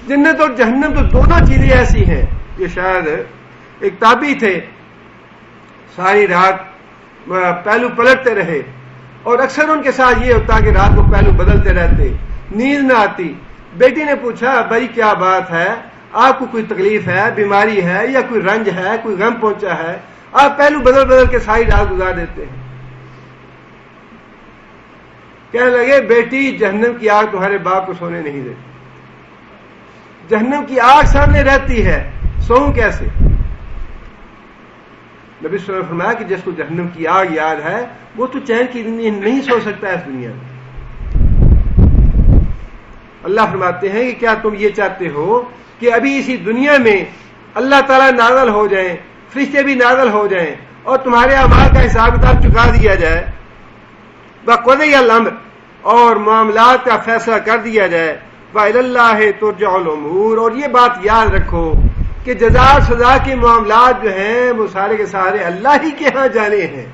جنت اور جہنم تو دونوں چیزیں ایسی ہیں. یہ شاید ایک تابعی تھے، ساری رات پہلو پلٹتے رہے، اور اکثر ان کے ساتھ یہ ہوتا کہ رات کو پہلو بدلتے رہتے، نیند نہ آتی۔ بیٹی نے پوچھا بھائی کیا بات ہے، آپ کو کوئی تکلیف ہے، بیماری ہے، یا کوئی رنج ہے، کوئی غم پہنچا ہے، آپ پہلو بدل بدل کے ساری رات گزار دیتے ہیں؟ کہنے لگے بیٹی جہنم کی آگ تمہارے باپ کو سونے نہیں دیتی، جہنم کی آگ سامنے رہتی ہے، سوؤں کیسے؟ نبی صلی اللہ علیہ وسلم نے فرمایا کہ جس کو جہنم کی آگ یاد ہے وہ تو چین کی نہیں سو سکتا اس دنیا میں۔ اللہ فرماتے ہیں کہ کیا تم یہ چاہتے ہو کہ ابھی اسی دنیا میں اللہ تعالیٰ نازل ہو جائیں، فرشتے بھی نازل ہو جائیں، اور تمہارے اعمال کا حساب کتاب چکا دیا جائے، وَقُضِيَ الْأَمْرُ، اور معاملات کا فیصلہ کر دیا جائے، وَإِلَى اللَّهِ تُرْجَعُ الْأُمُورُ، اور یہ بات یاد رکھو کہ جزا سزا کے معاملات جو ہیں وہ سارے کے سارے اللہ ہی کے ہاں جانے ہیں۔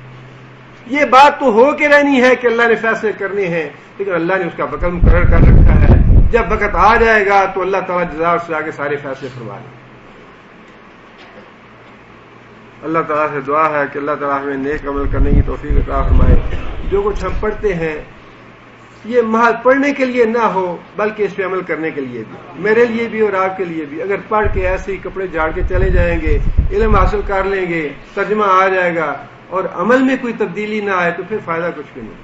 یہ بات تو ہو کے رہنی ہے کہ اللہ نے فیصلے کرنے ہیں، لیکن اللہ نے اس کا وقت مقرر کر رکھا ہے، جب وقت آ جائے گا تو اللہ تعالیٰ جزا اور سزا کے سارے فیصلے فرما لیں۔ اللہ تعالیٰ سے دعا ہے کہ اللہ تعالیٰ ہمیں نیک عمل کرنے کی توفیق عطا فرمائے۔ جو کچھ ہم پڑھتے ہیں یہ محض پڑھنے کے لیے نہ ہو بلکہ اس پہ عمل کرنے کے لیے بھی، میرے لیے بھی اور آپ کے لیے بھی۔ اگر پڑھ کے ایسے ہی کپڑے جھاڑ کے چلے جائیں گے، علم حاصل کر لیں گے، ترجمہ آ جائے گا، اور عمل میں کوئی تبدیلی نہ آئے تو پھر فائدہ کچھ بھی نہیں۔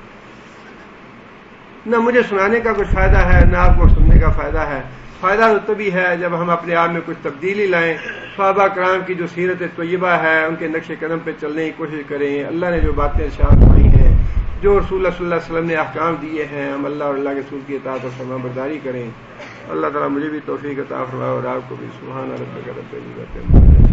نہ مجھے سنانے کا کچھ فائدہ ہے، نہ آپ کو سننے کا فائدہ ہے۔ فائدہ تو تبھی ہے جب ہم اپنے آپ میں کچھ تبدیلی لائیں، صحابہ کرام کی جو سیرت طیبہ ہے ان کے نقش قدم پہ چلنے کی کوشش کریں۔ اللہ نے جو باتیں ارشاد فرمائی ہیں، جو رسول اللہ صلی اللہ علیہ وسلم نے احکام دیے ہیں، ہم اللہ اور اللہ کے رسول کی اطاعت اور فرما برداری کریں۔ اللہ تعالیٰ مجھے بھی توفیق عطا فرمائے اور آپ کو بھی۔ سبحان ربک رب العزت